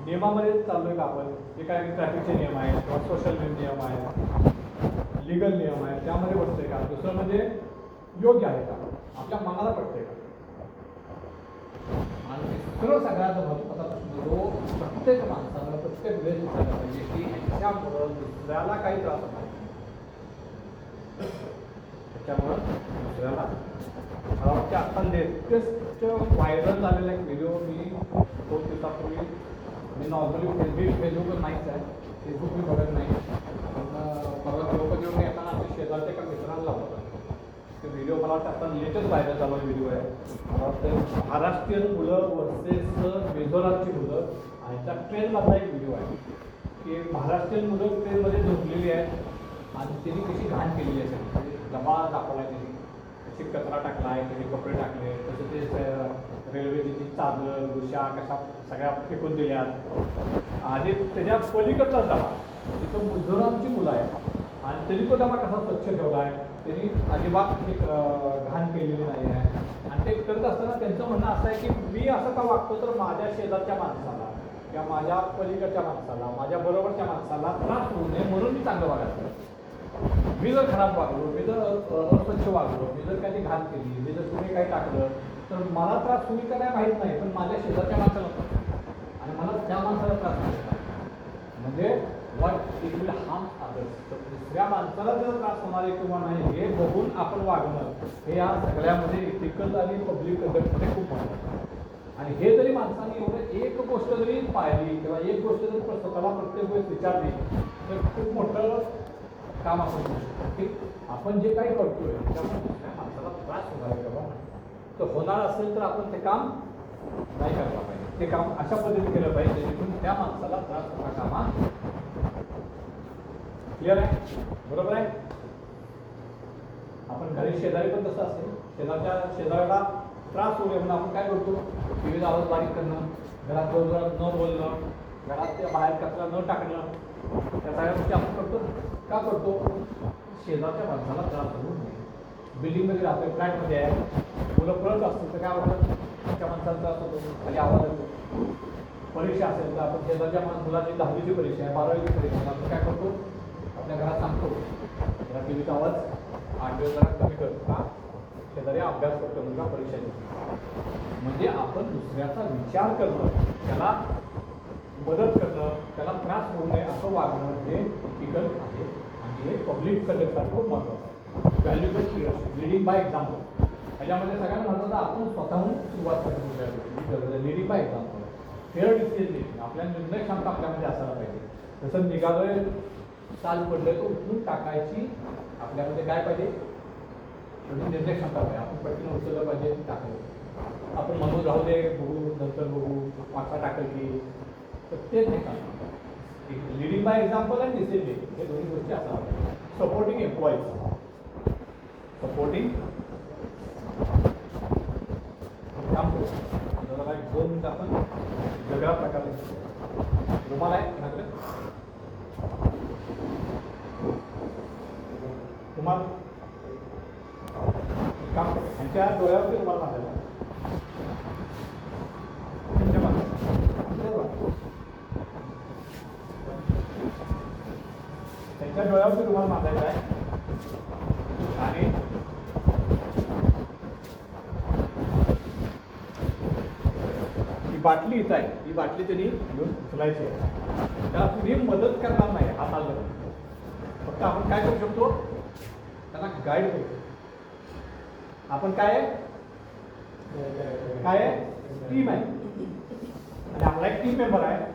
नियमामध्ये चाललोय का, आपण जे काय ट्रॅफिकचे नियम आहेत किंवा सोशल नियम आहेत, लिगल नियम आहेत त्यामध्ये बसते का. दुसरं म्हणजे योग्य आहे का, आपल्या मनाला पडते का. आणि तिसरं सगळ्यात महत्त्वाचा प्रश्न जो प्रत्येक माणसाला प्रत्येक वेळेस विचारला पाहिजे की ह्याच्यामुळं दुसऱ्याला काही त्रास होणार, त्याच्यामुळं दुसऱ्याला मला वाटतं आता लेटेस्ट व्हायरल झालेला एक व्हिडिओ मी 2 दिवसापूर्वी, मी नॉर्मली फेसबुकवर नाहीच आहे, फेसबुक मी बघत नाही, पण परवा लोक घेऊन येताना आमच्या शेजारच्या एका मित्रांना लावला ते व्हिडिओ. मला वाटतं आता लेटेस्ट व्हायरल झाला व्हिडिओ आहे. मला वाटतं महाराष्ट्रीयन मुलं वर्सेस मिझोरामची मुलं आणि त्या ट्रेनमधला एक व्हिडिओ आहे की महाराष्ट्रीयन मुलं ट्रेनमध्ये झोपलेली आहेत आणि त्यांनी कशी घाण केलेली आहे, म्हणजे डबा दाखवला आहे त्यांनी, कशी कचरा टाकला आहे, कसे कपडे टाकले, तसं ते रेल्वेची चादर गुशा कशा सगळ्या फेकून दिल्यात. आणि त्याच्या पलीकडचाच डबा तिथं मिझोरामची मुलं आहेत आणि तरी तो डबा कसा स्वच्छ ठेवला आहे, त्यांनी अजिबात घाण केलेली नाही आहे. आणि ते करत असताना त्यांचं म्हणणं असं आहे की मी असं का वागतो तर माझ्या शेजारच्या माणसाला किंवा माझ्या पलीकडच्या माणसाला, माझ्या बरोबरच्या माणसाला त्रास होऊ नये म्हणून मी चांगलं वागायचं. मी जर खराब वागलो, मी जर अस्वच्छ वागलो, मी जर काही घाण केली, मी जर तुम्ही काही टाकलं तर मला त्रास होईल का नाही माहीत नाही, पण माझ्या शेजारच्या माणसाला आणि मला त्या माणसाला त्रास होईल, म्हणजे what it will harm others. तर दुसऱ्या माणसाला जर त्रास होणार आहे किंवा नाही हे बघून आपण वागणं हे या सगळ्यामध्ये इथिकल आणि पब्लिक कंडक्टमध्ये खूप महत्त्वाचं आहे. आणि हे जरी माणसाने एवढं एक गोष्ट जरी पाहिली किंवा एक गोष्ट जरी स्वतःला प्रत्येक वेळेस विचारली तर खूप मोठं काम आपण करू शकतो की आपण जे काही करतोय त्यामुळे दुसऱ्या माणसाला त्रास होणार आहे किंवा तर होणार असेल तर आपण ते काम नाही करायला पाहिजे, ते काम अशा पद्धतीने केलं पाहिजे जेणेकरून त्या माणसाला त्रास होता कामा. क्लिअर आहे, बरोबर आहे. आपण घरी शेजारी पण तसं असेल, शेजाऱ्याला त्रास होऊ नये म्हणून आपण काय करतो, टीव्हीचा आवाज बारीक करणं, घरात जोरजोरात न बोलणं, घरात बाहेर कचरा न टाकणं, त्या सगळ्या गोष्टी आपण करतो. का करतो, शेजारच्या माणसाला त्रास होऊ नये. बिल्डिंगमध्ये राहतोय, फ्लॅटमध्ये आहे, मुलं पळत असतील तर काय होतं, त्या माणसाला त्रास होतो, खाली आवाज येतो. परीक्षा असेल तर आपण शेजारच्या मुलाची 10वीची परीक्षा आहे, 12वीची परीक्षा आहे, आपण काय करतो, आपल्या घरात सांगतो जरा टीव्हीचा आवाज 8 दिवस जरा कमी करतो, का शेजारी अभ्यास करतो मुलगा परीक्षा देतो. म्हणजे आपण दुसऱ्याचा विचार करणं, त्याला मदत करणं, त्याला त्रास होऊ नये असं वागणं हे इथिकल आहे आणि हे पब्लिक कंडक्टसाठी खूप महत्त्वाचं आहे. व्हॅल्युएबल लिडिंग बाय एक्झाम्पल, ह्याच्यामध्ये सगळ्यात महत्त्वाचं आपण स्वतःहून सुरुवात करणं, leading bye example. Fair decision making, आपल्या निर्णय क्षमता आपल्यामध्ये असायला पाहिजे. जसं निघालोय चाल पडलं तर उचलून टाकायची आपल्यामध्ये काय पाहिजे, म्हणजे निर्णय क्षमता पाहिजे. आपण पटकन उचललं पाहिजे, टाकलं. आपण म्हणून राहू दे, बघू नंतर बघू, मागचा टाकल की, तर तेच नाही का. लिडिंग बाय एक्झाम्पल आणि डिसिजन मेकिंग हे दोन्ही गोष्टी असायला पाहिजे. सपोर्टिंग एम्प्लॉईज, सपोर्टिंग काम करू. जरा 2 मिनिटं आपण वेगळ्या प्रकारे रुमाल आहे रुमाल काम करतो, त्यांच्या डोळ्यावरती रुमाल बांधायला, त्यांच्या डोळ्यावरती रुमाल बांधायचा आहे. आणि ही बाटली इथं आहे, ही बाटली त्यांनी घेऊन उचलायची आहे. त्याला तुम्ही मदत करणार नाही हात आलं, फक्त आपण काय करू शकतो, त्यांना गाईड करू शकतो. आपण काय आहे, टीम आहे आणि आपला एक टीम मेंबर आहे.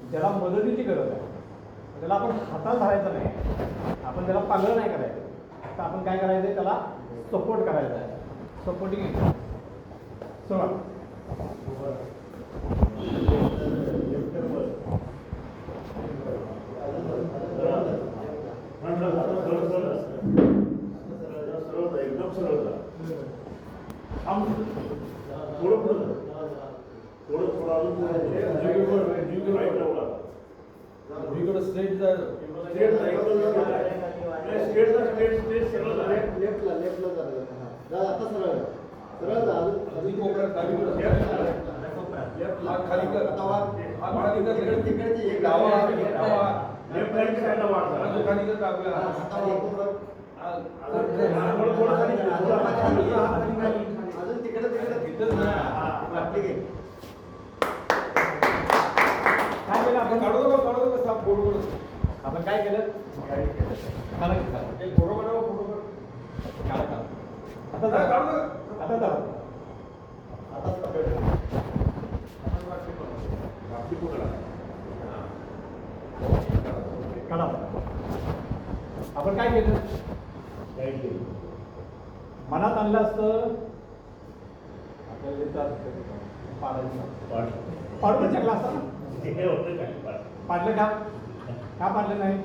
ज्याला मदतीची गरज आहे त्याला आपण हातात धरायचं नाही, आपण त्याला पागळ नाही करायचं, तर आपण काय करायचं त्याला सपोर्ट करायचा आहे. सपोर्टिंग सोडा एकदम सरळ जा. थोडं पुढं जा. थोडं अजून राईट लावला. स्ट्रेट जा. स्ट्रेट सरळ जा. लेफ्टला जा. आता सरळ जा. अजून कोपऱ्यात खाली कर. आता खाली कर. तिकडे एक डावा लेफ्ट राईट साईडला वाढ करा. अजून खाली कर. आता अजून तिकडे काय केलं आपण? काढू साप बोर्ड आपण काय केलं? आता जा. आता जा. काढा. आपण काय केलं? मनात आणलं असतं आपल्याला पाडून शकला असता ना. पाडलं का? का पाडलं नाही?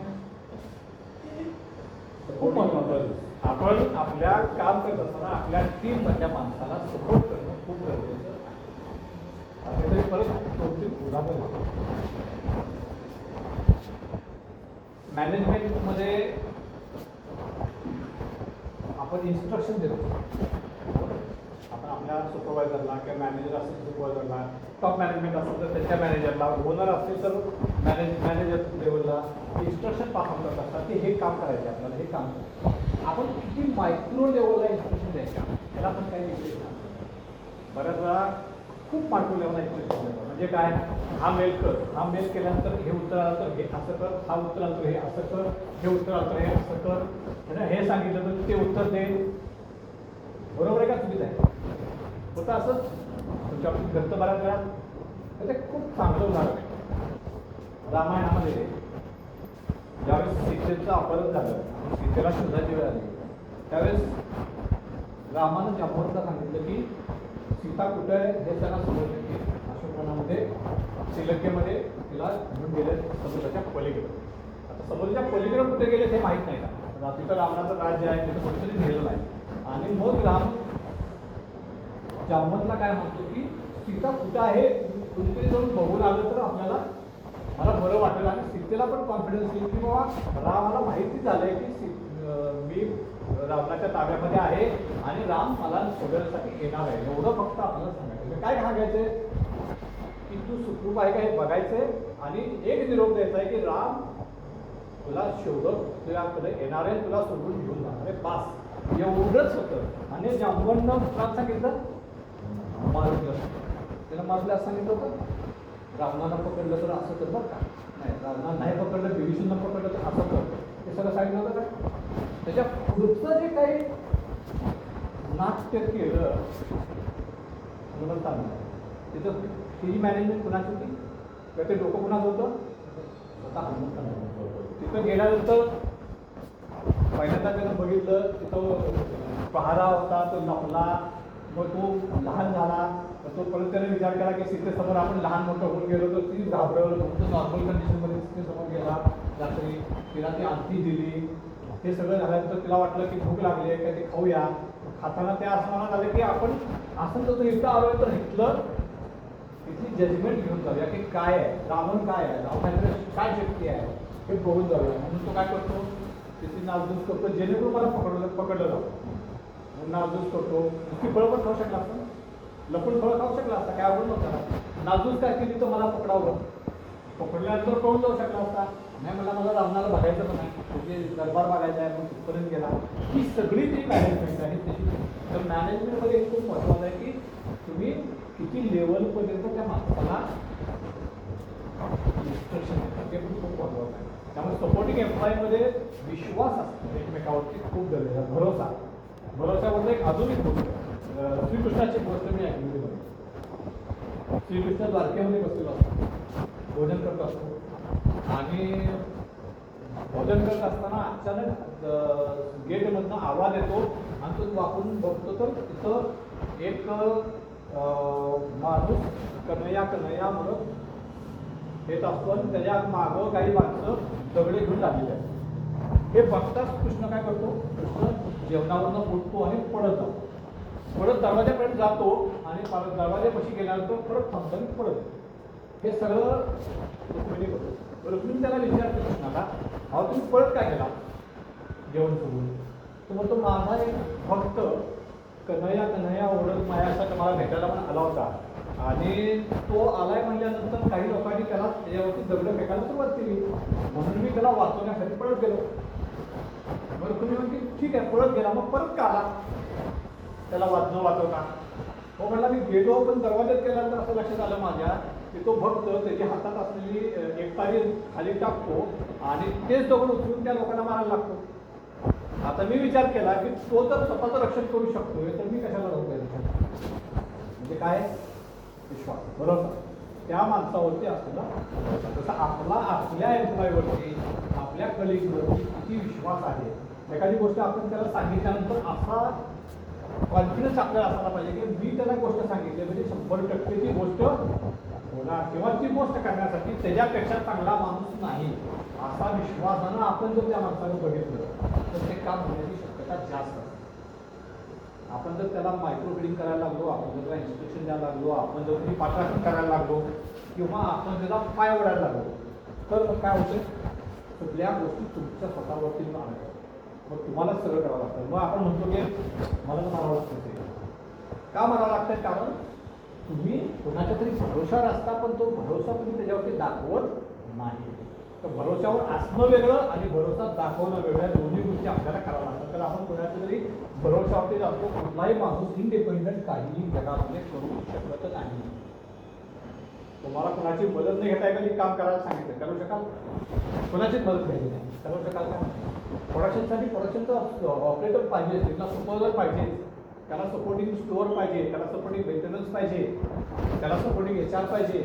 खूप महत्वाचं. आपण आपल्या काम करत असताना आपल्या टीम मधल्या माणसाला सपोर्ट करणं खूप गरजेचं आहे. तरी परत कोणती उदाहरण मॅनेजमेंटमध्ये आपण इन्स्ट्रक्शन देतो. आपण आपल्या सुपरवायझरला किंवा मॅनेजर असेल सुपरवायझरला, टॉप मॅनेजमेंट असेल तर त्याच्या मॅनेजरला, ओनर असेल तर मॅनेजर लेवलला इन्स्ट्रक्शन पास करत असतात की हे काम करायचे आपल्याला, हे काम करायचं. आपण किती मायक्रो लेवलला इन्स्ट्रक्शन द्यायच्या त्याला पण काही विषय नाही. बऱ्याच वेळा खूप मायक्रो लेवलला इन्स्ट्रक्शन देतो. म्हणजे काय? हा मेल कर, हा मेल केल्यानंतर हे उत्तर आलं तर हे असं कर, हा उत्तर आलं तर हे असं कर, हे उत्तर आलं तर हे असं कर, हे सांगितलं तर ते उत्तर दे. बरोबर आहे का? चुकीचं आहे? होतं असंच तुमच्या घरचं बऱ्याच वेळा. ते खूप चांगलं उदाहरण आहे. रामायणामध्ये ज्यावेळेस सीतेचं अपहरण झालं, सीतेला शोधायची वेळ आली, त्यावेळेस रामानं जांबवंतला सांगितलं की सीता कुठं आहे हे त्यांना समजलं की अशोकवनामध्ये श्रीलंकेमध्ये तिला घेऊन गेले समुद्राच्या पलीकडे. आता समुद्राच्या पलीकडे कुठे गेले ते माहीत नाही का? तिथं रावणाचं राज्य आहे, तिथं कुठेतरी नेलेलं आहे. आणि मग राम जांबवंतला काय म्हणतो की सीता कुठं आहे कुठेतरी जाऊन बघून आलं तर आपल्याला मला बरं वाटेल आणि सीतेला पण कॉन्फिडन्स येईल की बाबा रामाला माहिती झालंय की मी रावणाच्या ताब्यामध्ये आहे आणि राम मला शोधण्यासाठी येणार आहे. एवढं फक्त आपल्याला सांगायचं. काय सांगायचंय की तू सुखरूप आहे का हे बघायचंय आणि एक निरोप द्यायचा आहे की राम तुला शोधत तुझ्याकडे येणार आहे, तुला सोडून घेऊन जाणार आहे. पास एवढंच होतं. आणि जांबवंतनं काय सांगितलं? मारुतीला त्याला मारुतीला असं सांगितलं होतं रावणाला पकडलं तर असं कर बरं का, नाही रावणा नाही पकडलं विभीषणला पकडलं तर असं कर, हे सगळं सांगितलं होतं का? त्याच्या पुढचं जे काही नाट्य केलं हनुमंतानं तिथं ही मॅनेजमेंट कुणाची होती किंवा ते डोकं कुणाचं होतं? स्वतः हनुमंतानं. तिथं गेल्यानंतर पहिल्यांदा त्यानं बघितलं तिथं पहारा होता, तो लपला, मग तो लहान झाला, तो परत त्याने विचार केला की सीतेसमोर आपण लहान मोठं होऊन गेलो तर ती घाबरवलं, फक्त नॉर्मल कंडिशनमध्ये सीतेसमोर गेला रात्री, तिला ती आरती दिली. हे सगळं झाल्यानंतर तिला वाटलं की भूक लागली आहे काय ते खाऊया. खाताना त्या असं मनात आलं की आपण असं तर इथं आलोय तर इथलं तिथली जजमेंट घेऊन जाऊया की काय आहे रावण, काय आहे रावणाकडे काय शक्ती आहे हे बघून जाऊया. म्हणून तो काय करतो तिथे नासधूस करतो जेणेकरून मला पकडलं जातं. नासधूस करतो. नुसती फळं पण खाऊ शकला असता, लपून फळं खाऊ शकला असता, काय आवड नव्हता. नासधूस काय केली तर मला पकडावं, पकडल्यानंतर पळून जाऊ शकला असता. नाही मला रावणाला बघायचं पण नाही, म्हणजे दरबार बघायचा आहे, मग तिथपर्यंत गेला. ही सगळी जी मॅनेजमेंट आहे त्याची. तर मॅनेजमेंटमध्ये एक खूप महत्त्वाचं आहे की तुम्ही किती लेवलपर्यंत त्या माणसाला इन्स्ट्रक्शन देतात ते पण खूप महत्त्वाचं आहे. त्यामुळे सपोर्टिंग एम्प्लॉयमध्ये विश्वास असतो एकमेकावरती खूप गरजेचा आहे. भरोसाबद्दल एक अजून एक गोष्ट श्रीकृष्णाची गोष्ट मी ऐकली. श्रीकृष्ण द्वारकेमध्ये बसलेलो असतात. भोजन करत असतो आणि भोजन करत असताना अचानक गेटमधनं आवाज येतो आणि तो वापरून बघतो तर तिथं एक माणूस कन्हैया म्हणत येत असतो आणि त्याच्या मागं काही माणसं दगडे घेऊन लागलेले आहेत. हे बघताच कृष्ण काय करतो, कृष्ण जेवणावरनं उठतो आणि पळत जातो. परत दरवाजापर्यंत जातो आणि परत दरवाजापाशी गेल्यानंतर परत थांबतो आणि पळत येतो. हे सगळं रुक्मिणी करतो. रुक्मिणी त्याला विचारतो कृष्णाला, अहो तुम्ही पळत काय केला जेवण सोडून? तो म्हणतो माझा एक भक्त कन्हैया ओढत माझ्यासाठी मला भेटायला पण आला होता आणि तो आलाय म्हणल्यानंतर काही लोकांनी त्याला त्याच्यावरती दगड फेकायला सुरुवात केली, म्हणून मी त्याला वाचवण्यासाठी पळत गेलो. मग रुक्मिणी म्हणते ठीक आहे, पळत गेला, मग परत का आला त्याला वाचवता? हो म्हणला मी गेलो, पण दरवाज्यात गेल्यानंतर असं लक्षात आलं माझ्या की तो भक्त त्याच्या हातात असलेली एक तारी खाली टाकतो आणि तेच दगड उचलून त्या लोकांना मारायला लागतो. आता मी विचार केला की तो तर स्वतःचं रक्षण करू शकतोय तर मी कशाला राहू द्यायचं? म्हणजे काय विश्वास, बरोबर त्या माणसावरती असलेला जसं आपल्या एम्प्लॉयवरती आपल्या कलिगवरती किती विश्वास आहे. एखादी गोष्ट आपण त्याला सांगितल्यानंतर असा कॉन्फिडन्स आपल्याला असायला पाहिजे की मी त्याला गोष्ट सांगितली म्हणजे 100% ती गोष्ट होणार किंवा ती गोष्ट करण्यासाठी त्याच्यापेक्षा चांगला माणूस नाही असा विश्वासानं आपण जर त्या माणसानं बघितलं तर ते काम होण्याची शक्यता जास्त असते. आपण जर त्याला मायक्रो ब्रीडिंग करायला लागलो, आपण जर त्याला इन्स्ट्रक्शन द्यायला लागलो, आपण जर तुम्ही पाठराखण करायला लागलो किंवा आपण त्याला पाय ओढायला लागलो तर मग काय होतं, कुठल्या गोष्टी तुमच्या स्वतःवरती आणतात, मग तुम्हाला सगळं करावं लागतं. मग आपण म्हणतो की मला तर मारावं लागतं. का मारावं लागतं? कारण तुम्ही कोणाच्या तरी भरोशावर असता पण तो भरोसा तुम्ही त्याच्यावरती दाखवत नाही. तर भरोशावर असणं वेगळं आणि भरोसा दाखवणं वेगळं, दोन्ही गोष्टी आपल्याला कराव्या लागतात. तर आपण कोणाच्या तरी भरोशावरती जातो. कुठलाही माणूस इंडिपेंडंट काहीही जगामध्ये करू शकत नाही. तुम्हाला कोणाची मदत नाही घेता एखादी काम करायला सांगितलं, करू शकाल? कोणाचीच मदत घ्यायची नाही, करू शकाल का? प्रोडक्शनसाठी प्रोडक्शनचा ऑपरेटर पाहिजे, त्यांना सुपरवायझर पाहिजे, त्याला सपोर्टिंग स्टोअर पाहिजे, त्याला सपोर्टिंग मेंटेनन्स पाहिजे, त्याला सपोर्टिंग HR पाहिजे,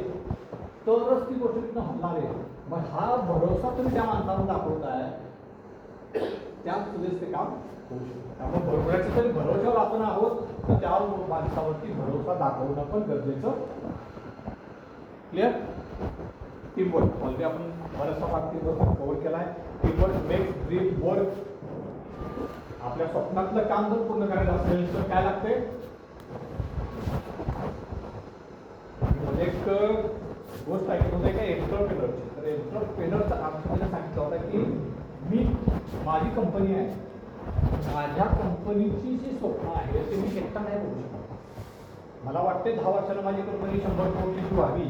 तरच ती गोष्ट तिथं होणार आहे. मग हा भरोसा तुम्ही त्या माणसाला दाखवताय, त्यात तुझेच ते काम होऊ शकतं. त्यामुळे भरोशाच्या तरी भरोशावर आपण आहोत तर त्या माणसावरती भरोसा दाखवणं पण गरजेचं. क्लिअर? टीमवर्क ऑलरेडी आपण बराचसा भाग टीमवर्क कव्हर केला आहे. Teamwork makes dream work. आपल्या स्वप्नातलं काम जर पूर्ण करायचं असेल तर काय लागते? एक गोष्ट ऐकत होते का एंटरप्रेनरची. तर एंटरप्रेनरचा अर्थ त्याला सांगितलं होता की मी माझी कंपनी आहे, माझ्या कंपनीची जी स्वप्न आहे ते मी एकटा नाही करू शकत. मला वाटते 10 वर्षाला माझी कंपनी 100 कोटीची व्हावी,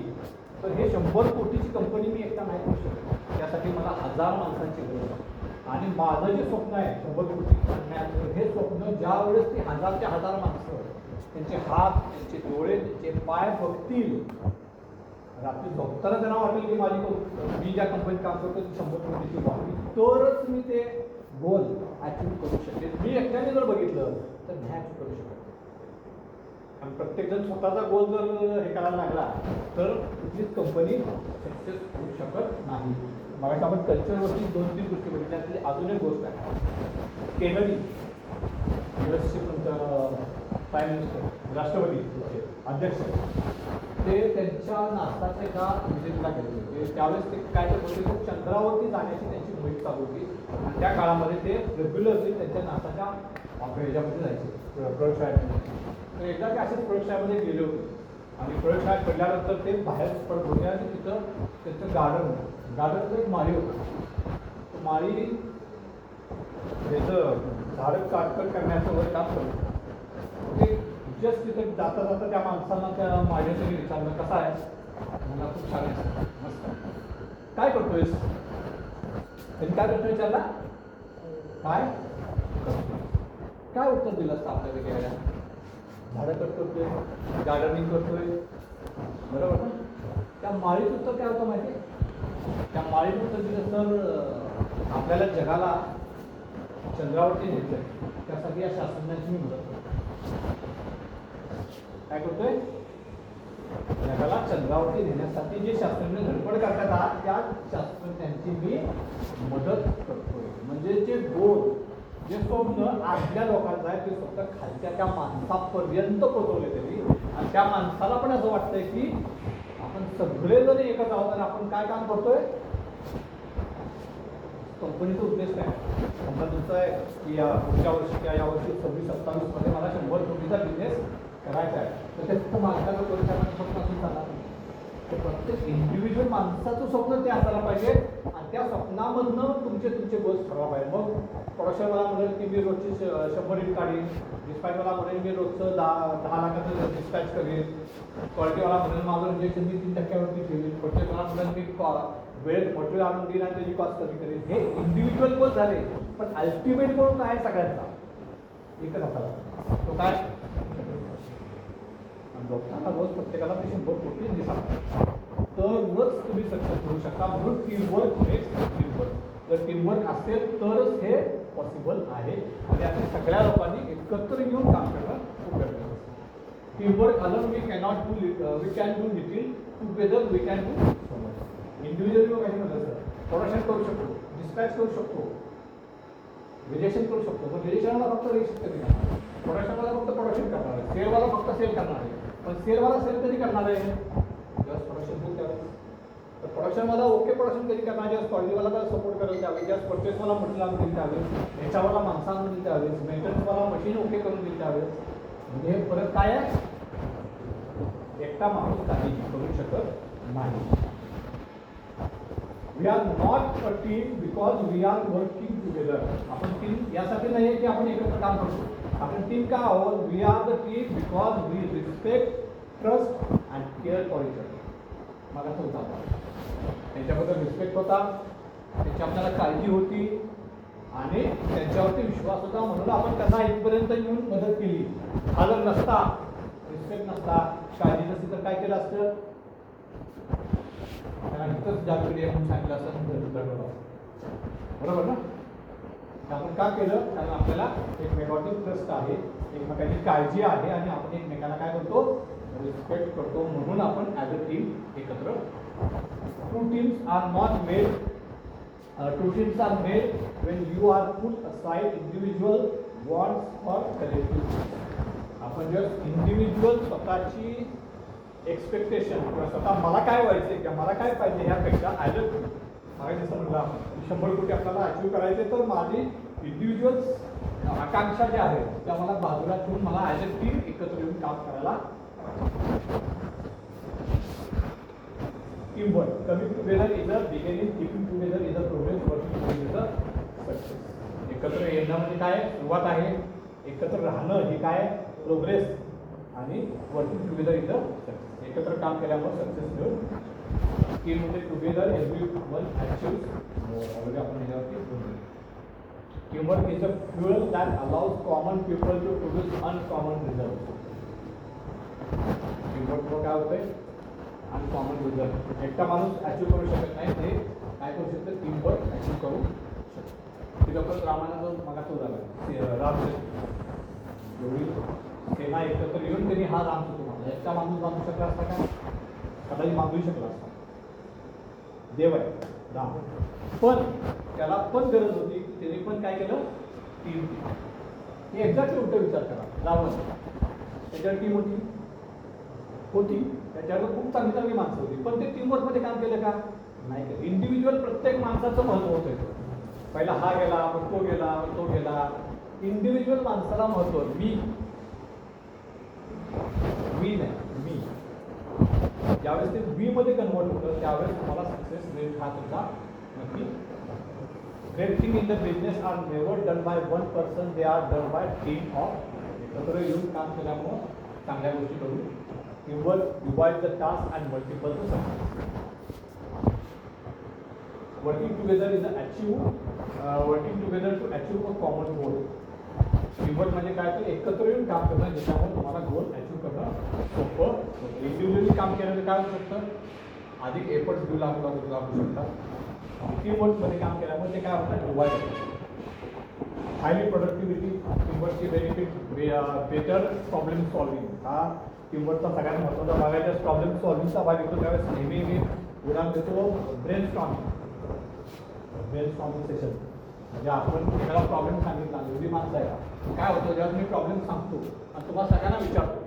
तर हे 100 कोटीची कंपनी मी एकटा नाही करू शकत. त्यासाठी मला 1000 माणसांची गरज आहे. आणि माझं जे स्वप्न आहे 100 कोटी करण्याचं, हे स्वप्न ज्या वेळेस ते 1000 ते 1000 माणसं त्यांचे हात, त्यांचे डोळे, त्यांचे पाय बघतील, रात्री झोपताना त्यांना वाटेल की मी ज्या कंपनीत काम करतो ती 100 कोटीची व्हावी, तरच मी ते गोल अचीव करू शकेल. मी एकट्याने जर बघितलं तर नाही अचीव करू शकत. आणि प्रत्येकजण स्वतःचा गोल जर हे करायला लागला तर कुठलीच कंपनी सक्सेस होऊ शकत नाही. मग आपण कल्चरवरती 2-3 गोष्टी बघितल्या. त्यातली अजून एक गोष्ट आहे, केनडी युएसचे प्राईम मिनिस्टर, राष्ट्रपती अध्यक्ष, ते त्यांच्या नाश्ताचे एका विजिटला गेले होते. त्यावेळेस ते काय करत होते, खूप चंद्रावरती जाण्याची त्यांची मोहीम चालू होती आणि त्या काळामध्ये ते रेग्युलरली त्यांच्या नाश्ताच्या ह्याच्यामध्ये जायचे, प्रयोगशाळेमध्ये. तर एकदा ते असेच प्रयोगशाळेमध्ये गेले होते आणि प्रयोगशाळेत पडल्यानंतर ते बाहेर पडत होते आणि तिथं त्यांचं गार्डनचं एक माळी होतं. तो माळी त्याचं झाडं काटकट करण्याचं वगैरे काम करत होतं. ते जस्ट तिथे जाता जाता त्या माणसांना त्या माळीचं विचारलं, कसा आहे? मला खूप छान आहे, मस्त. काय करतोयस? त्यांनी काय प्रश्न विचारला, काय काय उत्तर दिलं असतं आपल्याला घ्यायला? झाडं कट करतोय, गार्डनिंग करतोय, बरोबर ना? त्या माळीचं उत्तर काय होतं माहिती? त्या माळीचं उत्तर दिलं तर आपल्याला जगाला चंद्रावरती न्यायचंय, त्यासाठी या शास्त्रज्ञांची मी मदत करतो. काय करतोय? जगाला चंद्रावरती नेण्यासाठी जे शास्त्रज्ञ धडपड करतात त्या शास्त्रज्ञांची मी मदत करतोय. म्हणजे जे गोल जे स्वप्न आतल्या लोकांचं आहे ते फक्त खालच्या त्या माणसापर्यंत पोहोचवले तरी आणि त्या माणसाला पण असं वाटतंय की आपण सगळे जण एकच आहोत आणि आपण काय काम करतोय. कंपनीचा उद्देश काय समजा तुमचं आहे की या पुढच्या वर्षी किंवा यावर्षी 26-27 मध्ये मला 100 कोटीचा बिझनेस करायचा आहे तर ते फक्त माणसाला करून स्वप्न असून चालणार नाही. तर प्रत्येक इंडिव्हिज्युअल माणसाचं स्वप्न ते असायला पाहिजे आणि त्या स्वप्नामधनं तुमचे गोल्स ठरवा पाहिजे. मग प्रोडक्शन मला म्हणेल की मी रोजची 100 यूनिट काढीन, डिस्पॅच मला म्हणेल मी रोजचं 10 लाखाचं डिस्पॅच करेन, क्वालिटीवाला म्हणेल माझं इंजेक्शन मी 3% ठेवीन, प्रोडक्शन मला म्हणेल मी वेळेत मटेरियल आणून देईन आणि त्याची कॉस्ट कमी करेन. हे इंडिव्हिज्युअल गोल झाले पण अल्टिमेट गोल काय सगळ्यांचा एकच असायला तो काय लोकांना रोज प्रत्येकाला 100 कोटी दिसतात तरच तुम्ही सक्सेस करू शकता. म्हणून टीमवर्क मेक्स टीमवर्क. जर टीमवर्क असेल तरच हे पॉसिबल आहे आणि आपण सगळ्या लोकांनी एकत्र येऊन काम करणं खूप गरजेचं आहे. Teamwork alone we cannot do we can do little together we can do so much. Individually काही म्हटलं सर प्रोडक्शन करू शकतो, डिस्पॅच करू शकतो, रिजेक्शन करू शकतो. पण रिजेक्शनला फक्त रिजेक्शन कधी करणार, प्रोडक्शनवाला फक्त प्रोडक्शन करणार आहे, सेलवाला फक्त सेल करणार आहे. पण सेलवाला सेल कधी करणार आहे जेव्हा प्रोडक्शन होईल त्यावेळेस. तर प्रोडक्शनवाला ओके प्रोडक्शन कधी करणार जेव्हा क्वालिटीवाला त्याला सपोर्ट करेल त्यावेळेस, जेव्हा परचेसवाला मटेरियल आणून देईल त्यावेळेस, ह्याच्यावाला माणसं आणून देईल त्यावेळेस, मेंटेनन्सवाला मशीन ओके करून देईल त्यावेळेस. म्हणजे हे परत काय आहे एकटा माणूस काही करू शकत नाही. We are not a team because we are working together. आपण टीम यासाठी नाही आहे की आपण एकत्र काम करतो. आपण टीम का आहोत. We are the team because we respect, trust and care for each other. मला तो होता त्यांच्याबद्दल रिस्पेक्ट होता, त्यांची आपल्याला काळजी होती आणि त्यांच्यावरती विश्वास होता म्हणून आपण त्यांना इथपर्यंत येऊन मदत केली. हा जर नसता, रिस्पेक्ट नसता, काळजी नसती तर काय केलं असतं. त्यांना इथंच जागृती आहे म्हणून सांगितलं असतं बरोबर ना. आपण का केलं कारण आपल्याला एकमेकांवरती ट्रस्ट आहे, एकमेकांची काळजी आहे आणि आपण एकमेकांना काय करतो रिस्पेक्ट करतो म्हणून आपण ॲज अ टीम एकत्र. Two teams are made when you are put aside individual wants for collective. आपण जर इंडिव्हिज्युअल स्वतःची एक्सपेक्टेशन किंवा स्वतः मला काय व्हायचं किंवा मला काय पाहिजे ह्यापेक्षा ॲज अ टीम मला जसं म्हटलं आपण 100 कोटी आपल्याला अचीव करायचे तर माझी इंडिव्हिज्युअल आकांक्षा ज्या आहेत त्या मला बाजूला ठेवून मला ॲज अ टीम एकत्र येऊन काम करायला. Teamwork coming together is a beginning, keeping together is a progress, working together is a success. एकत्र येणं म्हणजे काय सुरुवात आहे, एकत्र राहणं हे काय प्रोग्रेस आणि working together is a success. एकत्र काम केल्यामुळे सक्सेस मिळून. टीममध्ये together every one achieve already आपण ह्याच्यावरती बोललो. Teamwork is a fuel that allows common people to produce uncommon result. टीमवर्कमुळे काय होतंय अनकॉमन रिझल्ट. एकटा माणूस अचीव्ह करू शकत नाही, ते काय करू शकतं टीमवर्क अचीव्ह करू शकतो. तिथं पण रामायणाचं मग तो झाला राम एवढी सेना एकत्र येऊन त्यांनी हा राम तुम्हाला एकटा माणूस बांधू शकला असता का कदाचित बांधूही शकला असता. देव आहे राम पण त्याला पण गरज होती त्यांनी पण काय केलं टीम. हे एक्झॅक्टली उलट विचार करा. रावण त्याच्यावर टीम होती त्याच्यावर खूप चांगली चांगली माणसं होती पण ते टीमवर्कमध्ये काम केलं का नाही केलं. इंडिव्हिज्युअल प्रत्येक माणसाचं महत्त्व होतं. पहिला हा गेला मग तो गेला मग तो गेला. इंडिव्हिज्युअल माणसाला महत्त्व मी नाही मी ज्यावेळेस ते बी मध्ये कन्वर्ट होतं त्यावेळेस तुम्हाला सक्सेस रेट हा तुमचा नक्की. Great thing in the business are never done by one person, they are done by team of. एकत्र येऊन काम केल्यामुळं चांगल्या गोष्टी करू. Teamwork divide the task and multiple the success. Working together is working together to achieve a common goal. Teamwork म्हणजे काय तर एकत्र येऊन काम करणं ज्याच्यामुळे तुम्हाला गोल अचीव्ह करणं सोपं होतं. इंडिव्हिज्युअली काम केलं तर काय होऊ शकतं अधिक एफर्ट्स लागू शकतात. टीमवर्कमध्ये काम केल्यामुळे ते काय होतं डिवाइड होतं. हायली प्रोडक्टिव्हिटी, टीमवर्कची बेनिफिट, बेटर प्रॉब्लेम सॉल्विंग. हा टीमवर्कचा सगळ्यात महत्त्वाचा भाग आहे. ज्यावेळेस प्रॉब्लेम सॉल्विंगचा भाग येतो त्यावेळेस नेहमी मी उदाहरण देतो ब्रेन स्टॉर्मिंग सेशन. म्हणजे आपण एखादा प्रॉब्लेम सांगितला, एवढी माणसं आहे, काय होतं ज्यावेळेस मी प्रॉब्लेम सांगतो आणि तुम्हाला सगळ्यांना विचारतो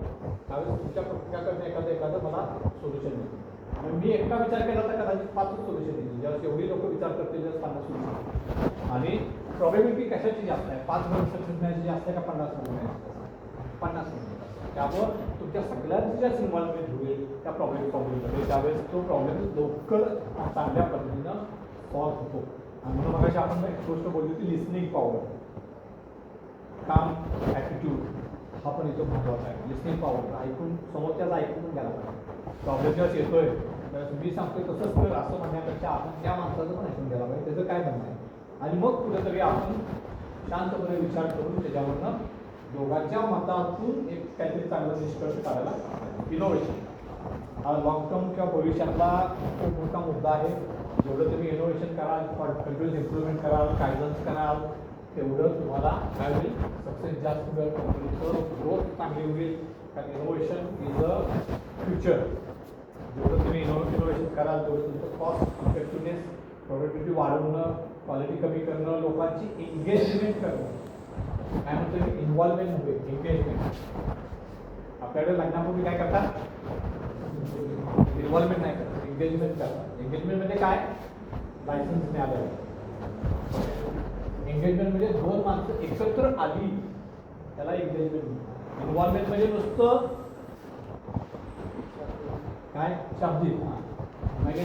त्यावेळेस तुमच्या प्रत्येकाकडनं एखादं मला सोल्युशन मिळतं. आणि मी एकटा विचार केला तर कदाचित 5च सोल्युशन येईल. ज्यावेळेस एवढी लोक विचार करतील ज्यावेळेस 50 सोल्युशन. आणि प्रॉबेबिलिटी कशाची जास्त आहे, 5 मिनिट सक्सेस मिळायची जास्त आहे का 50 मिनिट? 50 मिनिट. त्यामुळं तुमच्या सगळ्यांची ज्याच इन्व्हॉल्वमेंट होईल त्या प्रॉब्लेम सॉल्विंगमध्ये त्यावेळेस तो प्रॉब्लेम लवकर चांगल्या पद्धतीनं सॉल्व्ह होतो. आणि म्हणून मगाशी आपण एक गोष्ट बोलली होती लिसनिंग पॉवर, काम, ॲटिट्यूड हा पण इथं महत्त्वाचा आहे. लिसनिंग पॉवर, ऐकून समोरच्याला ऐकून घ्यायला पाहिजे. प्रॉब्लेम जेव्हा येतोय त्यावेळेस मी सांगतोय तसंच कर असं म्हणण्यापेक्षा आपण त्या माणसाचं पण ऐकून घ्यायला पाहिजे, त्याचं काय म्हणणं आहे. आणि मग कुठेतरी आपण शांतपणे विचार करून त्याच्यावरनं दोघांच्या मतातून एक काहीतरी चांगला निष्कर्ष काढायला पाहिजे. इनोव्हेशन हा लॉंग टर्म किंवा भविष्यातला खूप मोठा मुद्दा आहे. जेवढं तुम्ही इनोव्हेशन कराल, कंटिन्युअस इम्प्रूव्हमेंट कराल, गायडन्स कराल, तेवढं तुम्हाला काय होईल, सक्सेस जास्त मिळेल, कंपनीचं ग्रोथ चांगली होईल. कारण इनोव्हेशन इज अ फ्युचर. जेवढं तुम्ही इनोव्हेशन कराल तेवढं तुमचं कॉस्ट इफेक्टिव्हनेस, प्रोडक्टिव्हिटी वाढवणं, क्वालिटी कमी करणं, लोकांची एंगेजमेंट करणं, काय म्हणतो मी इन्व्हॉल्वमेंट होईल, एंगेजमेंट. आपल्याकडे लग्नापूर्वी काय करतात, इन्व्हॉल्वमेंट नाही करतात, एंगेजमेंट करतात. एंगेजमेंट म्हणजे काय, लायसन्स मिळालं. एंगेजमेंट म्हणजे 2 माणसं एकत्र आली त्याला एंगेजमेंट. इन्व्हॉल्वमेंट म्हणजे नुसतं काय शाब्दिक, म्हणजे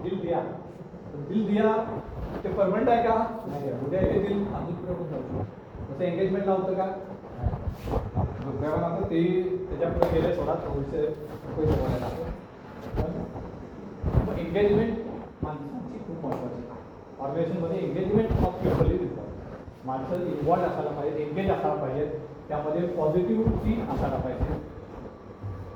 दिल दिया ते परमनंट आहे का, नाही. उद्या हे दिल अजून पुढे पण जाऊ. तसं एंगेजमेंट लावतं का, दुसऱ्यावर ते त्याच्या पुढे गेले सोडा थोडेसे बोलायला. मग एंगेजमेंट माणसांची खूप महत्त्वाची आहे. ऑर्गनायझेशनमध्ये engagement of people is important. माणसं इन्व्हॉल्व असायला पाहिजे, एंगेज असायला पाहिजे, त्यामध्ये पॉझिटिव्हिटी असायला पाहिजे.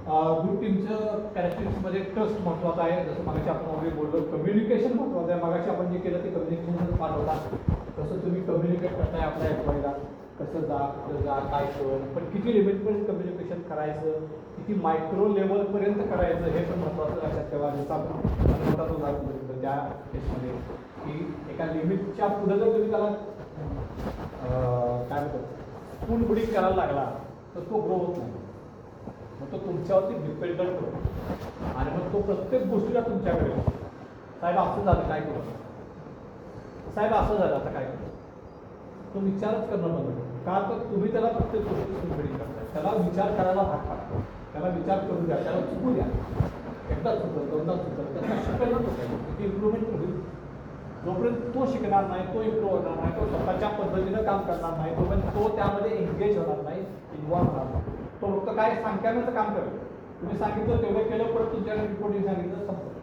ग्रुप टीमचं कॅरेक्टरिस्टिक्समध्ये ट्रस्ट महत्त्वाचा आहे. जसं मागाशी आपण ऑलरेडी बोललो, कम्युनिकेशन महत्त्वाचं आहे. मागाशी आपण जे केलं ते कम्युनिकेशनच पार्ट होता. कसं तुम्ही कम्युनिकेट करताय आपल्या एम्प्लॉईला, कसं जा, कुठं जा, काय कर, पण किती लिमिटपर्यंत कम्युनिकेशन करायचं, किती मायक्रो लेवलपर्यंत करायचं हे पण महत्त्वाचं लक्षात ठेवा. जसं आपण महत्त्वाचं उदाहरण बघितलं त्या केसमध्ये की एका लिमिटच्या पुढं जर तुम्ही त्याला काय म्हणतो स्पून फुडिंग करायला लागला तर तो ग्रो होत नाही. मग तो तुमच्यावरती डिपेंडंट होतो आणि मग तो प्रत्येक गोष्टीला तुमच्याकडे येतो. साहेब असं झालं काय करू, साहेब असं झालं आता काय करू, तो विचारच करणं बंद करतो. का तर तुम्ही त्याला प्रत्येक गोष्टी स्पून करताय. त्याला विचार करायला भाग पाडता, त्याला विचार करू द्या, त्याला चुकू द्या. एकदा चुकल, दोनदा चुकल, त्याला शिकायला होतं, किती इम्प्रूव्हमेंट होईल. जोपर्यंत तो शिकणार नाही, तो इम्प्रूव्ह होणार नाही, तो स्वतःच्या पद्धतीनं काम करणार नाही, तोपर्यंत तो त्यामध्ये एंगेज होणार नाही, इन्व्हॉल्व होणार नाही. तो फक्त काय सांगण्याचं काम करेल. तुम्ही सांगितलं तेवढं केलं, परत तुमच्याकडे रिपोर्टिंग सांगितलं संपलं.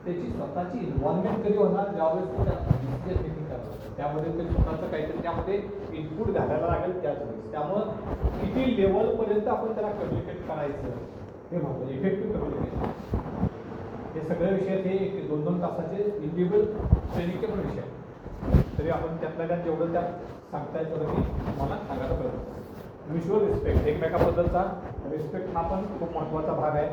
त्याची स्वतःची इन्व्हॉल्वमेंट कधी होणार, ज्यावेळेस तो डिसिजन मेकिंग करणार, त्यामध्ये ते स्वतःचं काहीतरी त्यामध्ये इनपुट घालायला लागेल त्याच वेळेस. त्यामुळं किती लेवलपर्यंत आपण त्याला कम्युनिकेट करायचं हे महत्त्वाचं. इफेक्टिव्ह कम्युनिकेशन हे सगळे विषय हे 1-2 तासाचे इंडिव्हिज्युअल ट्रेनिंगचे पण विषय आहेत. तरी आपण त्यातल्या त्यात जेवढं त्यात सांगता येतं की मला सांगायला पाहिजे. म्युच्युअल रिस्पेक्ट, एकमेकाबद्दलचा रिस्पेक्ट हा पण खूप महत्त्वाचा भाग आहे.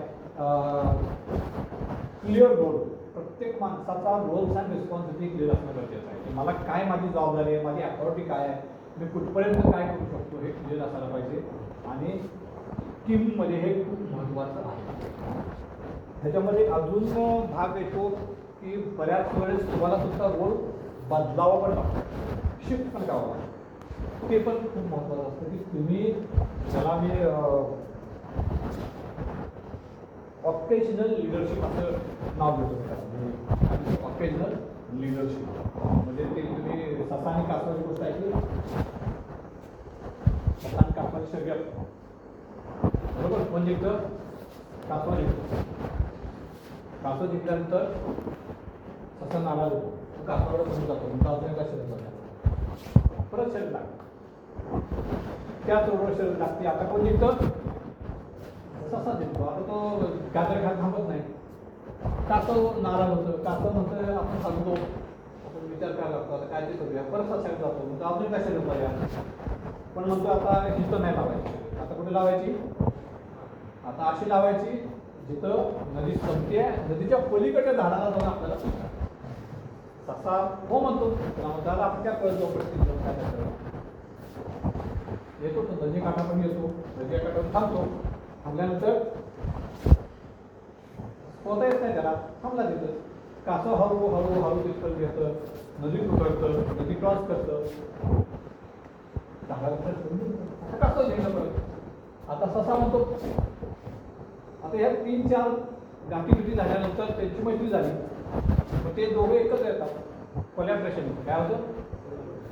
क्लिअर रोल, प्रत्येक माणसाचा रोल्स अँड रिस्पॉन्सिबिलिटी क्लिअर असणं गरजेचं आहे. की मला काय माझी जबाबदारी आहे, माझी अथॉरिटी काय आहे, मी कुठपर्यंत काय करू शकतो हे क्लिअर असायला पाहिजे. आणि टीममध्ये हे खूप महत्त्वाचं आहे. ह्याच्यामध्ये अजून भाग येतो की बऱ्याच वेळेस तुम्हाला तुमचा रोल बदलावा पण लागतो, शिफ्ट पण करावा लागतो. ते पण खूप महत्त्वाचं असतं की तुम्ही ज्याला मी ऑकेजनल लिडरशिप असं नाव देतो. म्हणजे ऑकेजनल लिडरशिप म्हणजे ते तुम्ही ससा आणि कासवाची गोष्ट ऐकली, ससा आणि कासवाची शर्यत, बरोबर. कोण जिंकतं, कासवा जिंकतो. कासव जिंकल्यानंतर ससा नाला देतो, कासवाकडे बनून जातो, कासवाने का शर्यत लागते, परत शर्यत लागते, त्याच रोडवर शर्यत लागते. आता कोण जिंकतं, ससा जिंकतो. आता तो गाजर खात थांबत नाही, कासव नाराज होतं, कासव म्हणतं आपण सांगतो, आपण विचार करायला लागतो आता काय ते करूया परत ससायला जातो मग अजून कशाला करूया पण म्हणतो आता हिथं नाही लावायची आता कुठे लावायची आता अशी लावायची जिथं नदी संपते नदीच्या पलीकडच्या झाडाला जाऊन आपल्याला ससा हो म्हणतो दादा आपण काय कळत जाऊ पडतील काय करायचं येतो तो नदी काठा पण येतो नदी काठावर थांबतो थांबल्यानंतर पोहता येत नाही त्याला थांबला तिथं कासव हळू हळू हळू तिथं घेतं नदी उतरतं नदी क्रॉस करतं कासव घेणं परत आता ससा म्हणतो आता या 3-4 गाठीबिटी झाल्यानंतर त्यांची मैत्री झाली मग ते दोघे एकत्र येतात कोलॅबरेशन काय होतं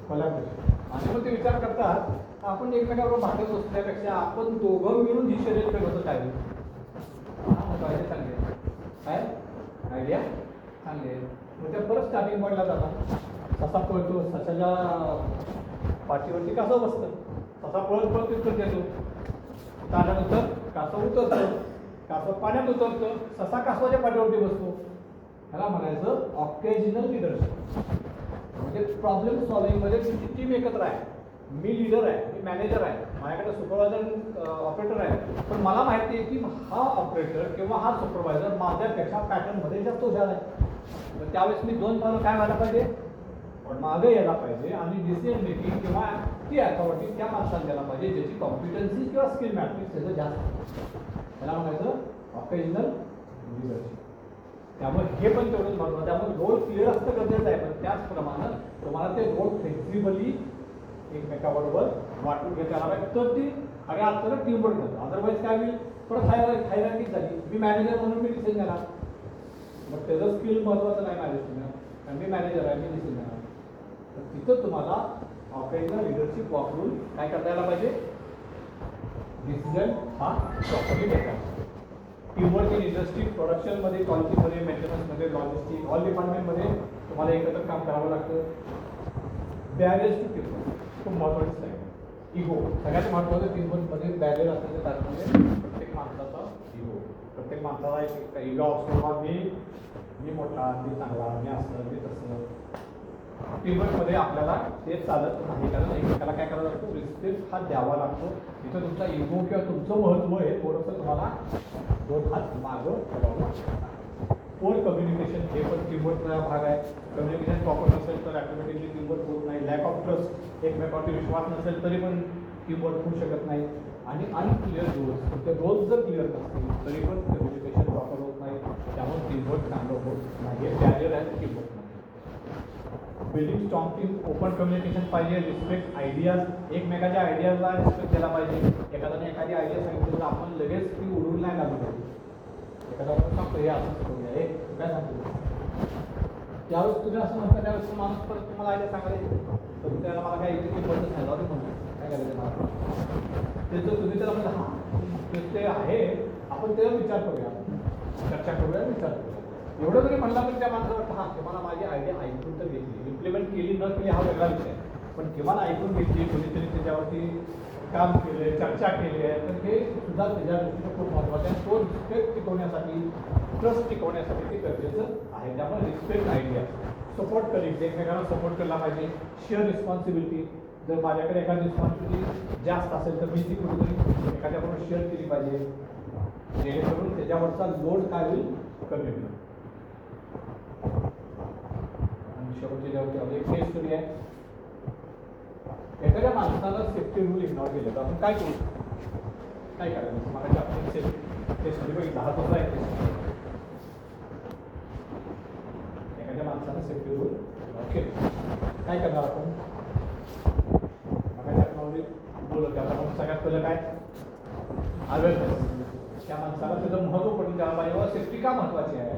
कोलॅबरेशन आणि मग ते विचार करतात आपण एकमेकाबरोबर भांडत बसण्यापेक्षा आपण दोघं मिळून ही शर्यत खेळ होतं काय आयडिया चांगली आहे काय आयडिया चांगली आहे मग त्या परत स्टार्टिंग पॉईंटला जातात ससा पळतो ससाच्या पाठीवरती कासव बसतं ससा पळत पळत तिथं येतो त्यानंतर कासव उतरतं कासव पाण्यात उतरतं ससा कासवाच्या पाठीवरती बसतो ह्याला म्हणायचं ऑकेजनल लिडरशिप म्हणजे प्रॉब्लेम सॉल्व्हिंगमध्ये तुमची टीम एकत्र आहे मी लीडर आहे मी मॅनेजर आहे माझ्याकडे सुपरवायझर ऑपरेटर आहे पण मला माहिती आहे की हा ऑपरेटर किंवा हा सुपरवायझर माझ्यापेक्षा पॅटर्नमध्ये जास्त हुशार आहे तर त्यावेळेस मी 2 पावलं काय व्हायला पाहिजे मागे यायला पाहिजे आणि डिसिजन मेकिंग किंवा ती अथॉरिटी त्या माणसाला द्यायला पाहिजे ज्याची कॉम्पिटन्सी किंवा स्किल मॅट्रिक्स त्याचं जास्त त्याला म्हणायचं ऑकेजनल लिडरशिप त्यामुळे हे पण तेवढंच महत्त्वाचं त्यामुळे रोल क्लिअर असतं गरजेचं आहे पण त्याचप्रमाणे तुम्हाला ते रोल फ्लेक्झिबली एकमेकाबरोबर वाटून घेता आला पाहिजे तर ती आणि आता टीमवर्क होतं अदरवाईज काय होईल परत हायरार्की झाली मी मॅनेजर म्हणून मी डिसिजन घेणार मग त्याचं स्किल महत्त्वाचं नाही मॅनेजमेंट कारण मी मॅनेजर आहे मी डिसिजन घेणार तर तिथं तुम्हाला ऑकेजनल लिडरशिप वापरून काय करता यायला पाहिजे डिसिजन हा प्रॉपरली घेता टीमवर्क इन इंडस्ट्री प्रोडक्शनमध्ये क्वालिटीमध्ये मेंटेनन्समध्ये लॉजिस्टिक ऑल डिपार्टमेंटमध्ये तुम्हाला एकत्र काम करावं लागतं बॅरियर्स टू टीमवर्क खूप महत्त्वाचं आहे इगो सगळ्यात महत्त्वाचं टीमवर्कमध्ये बॅरियर असण्याच्या त्यामध्ये प्रत्येक माणसाचा इगो प्रत्येक माणसाला एक इगो असतो मी मोठा मी चांगला मी असं मी तसं टीमवर्कमध्ये आपल्याला ते चालत नाही कारण एकमेकाला काय करावं लागतं रिस्पेक्ट हा द्यावा लागतो तिथं तुमचा इगो किंवा तुमचं महत्त्व हे थोडंसं तुम्हाला 2 हात मागं ठेवावं लागतं पोर कम्युनिकेशन हे पण टीमवर्कचा भाग आहे कम्युनिकेशन प्रॉपर नसेल तर ॲटोमॅटिकली टीमवर्क होत नाही लॅक ऑफ ट्रस्ट एकमेकावरती विश्वास नसेल तरी पण टीमवर्क होऊ शकत नाही आणि अनक्लिअर रोल्स तुमचे रोल्स जर क्लिअर नसतील तरी पण कम्युनिकेशन प्रॉपर होत नाही त्यामुळे टीमवर्क चांगलं होत नाही हे बॅरियर आहे teamwork building strong team open communication पाहिजे रिस्पेक्ट आयडियाज एकमेकाच्या आयडियाजला रिस्पेक्ट द्यायला पाहिजे एखाद्याने एखादी आयडिया सांगितली तर आपण लगेच ती उडून नाही लागू पाहिजे एखादा आपण सांगतो हे असं करूया हे काय सांगतो त्यावेळेस तुम्ही असं म्हणता त्यावेळेस तो माणूस परत तुम्हाला आयडिया सांगायला तर त्याला मला काय इथे पद्धत नाही जाऊ म्हणून काय करायचं मला ते जर तुम्ही त्याला म्हणजे हां ते आहे आपण त्याला विचार करूया चर्चा करूया विचार करूया एवढं जरी म्हणला तरी त्या माणसाला हां किंवा माझी आयडिया ऐकून तर घेतली इम्प्लिमेंट केली न केली हा वेगळा विषय पण किमान ऐकून घेतली कोणीतरी त्याच्यावरती काम केलं आहे चर्चा केली आहे तर हे सुद्धा त्याच्या दृष्टीनं खूप महत्त्वाचं आहे तो रिस्पेक्ट टिकवण्यासाठी ट्रस्ट टिकवण्यासाठी ते गरजेचं आहे त्यामुळे रिस्पेक्ट आयडिया सपोर्ट कलिग्स एकमेकांना सपोर्ट केला पाहिजे शेअर रिस्पॉन्सिबिलिटी जर माझ्याकडे एखादी रिस्पॉन्सिबिलिटी जास्त असेल तर मी ती कुठेतरी एखाद्याबरोबर शेअर केली पाहिजे जेणेकरून त्याच्यावरचा लोड काय होईल कमी होईल आणि शेवटची जेव्हा एक केस स्टडी आहे एखाद्या माणसाला सेफ्टी रूल इग्नोर केले तर आपण काय करू काय करायचं मला आपण सेफ्टी स्टडी बघितला हा तसा आहे एखाद्या माणसाला सेफ्टी रूल इग्नोर केले काय करणार आपण बोलत आता आपण सगळ्यात पहिलं काय अवेअरनेस त्या माणसाला त्याचं महत्त्व पडून द्यायला पाहिजे व सेफ्टी का महत्त्वाची आहे